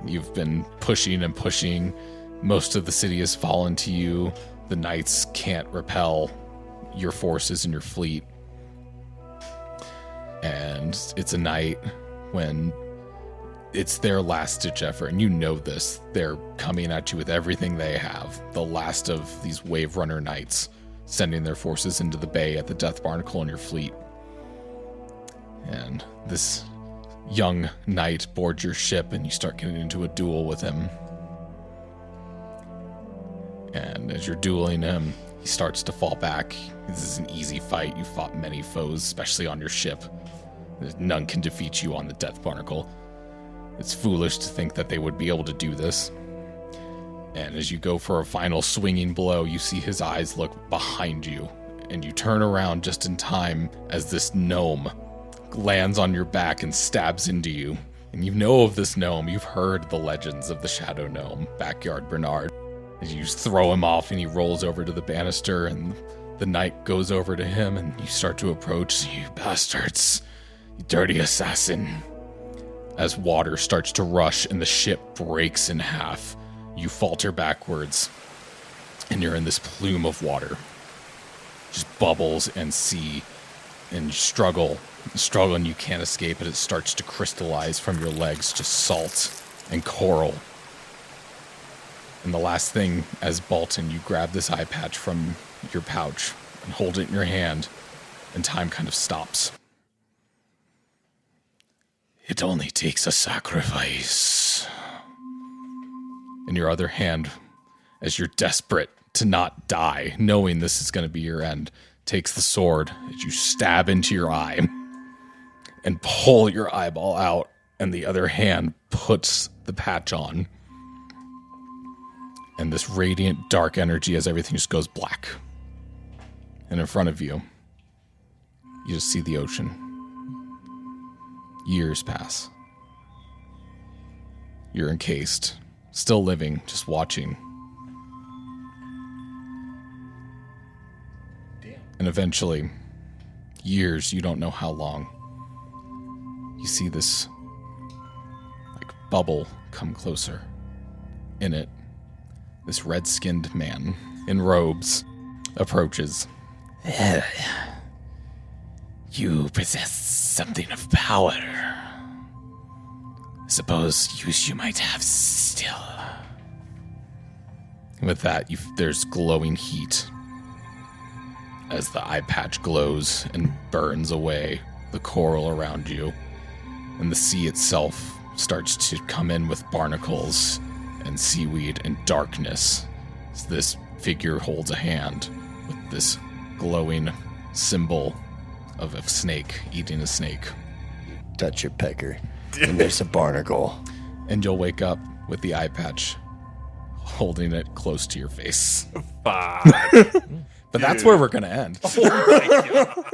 You've been pushing and pushing. Most of the city has fallen to you. The knights can't repel your forces and your fleet. And it's a night when it's their last-ditch effort, and you know this. They're coming at you with everything they have. The last of these Wave Runner knights sending their forces into the bay at the Death Barnacle in your fleet. And this young knight boards your ship, and you start getting into a duel with him. And as you're dueling him, he starts to fall back. This is an easy fight. You fought many foes, especially on your ship. None can defeat you on the Death Barnacle. It's foolish to think that they would be able to do this. And as you go for a final swinging blow, you see his eyes look behind you, and you turn around just in time as this gnome lands on your back and stabs into you. And you know of this gnome. You've heard the legends of the Shadow Gnome, Backyard Bernard. As you just throw him off, and he rolls over to the banister, and the knight goes over to him, and you start to approach. You bastards, you dirty assassin. As water starts to rush and the ship breaks in half, you falter backwards, and you're in this plume of water. Just bubbles and sea, and you struggle, and you can't escape it. It starts to crystallize from your legs to salt and coral. And the last thing, as Bolton, you grab this eye patch from your pouch and hold it in your hand, and time kind of stops. It only takes a sacrifice. In your other hand, as you're desperate to not die, knowing this is going to be your end, takes the sword as you stab into your eye and pull your eyeball out, and the other hand puts the patch on. And this radiant dark energy as everything just goes black. And in front of you, you just see the ocean. Years pass. You're encased, still living, just watching. Damn. And eventually, years, you don't know how long, you see this like bubble come closer. In it, this red-skinned man in robes approaches. You possess something of power. Suppose use you might have still. With that, there's glowing heat as the eye patch glows and burns away the coral around you, and the sea itself starts to come in with barnacles and seaweed and darkness as this figure holds a hand with this glowing symbol of a snake eating a snake. Touch your pecker, and there's a barnacle. And you'll wake up with the eye patch holding it close to your face. Fuck. But that's where we're going to end. Oh my God.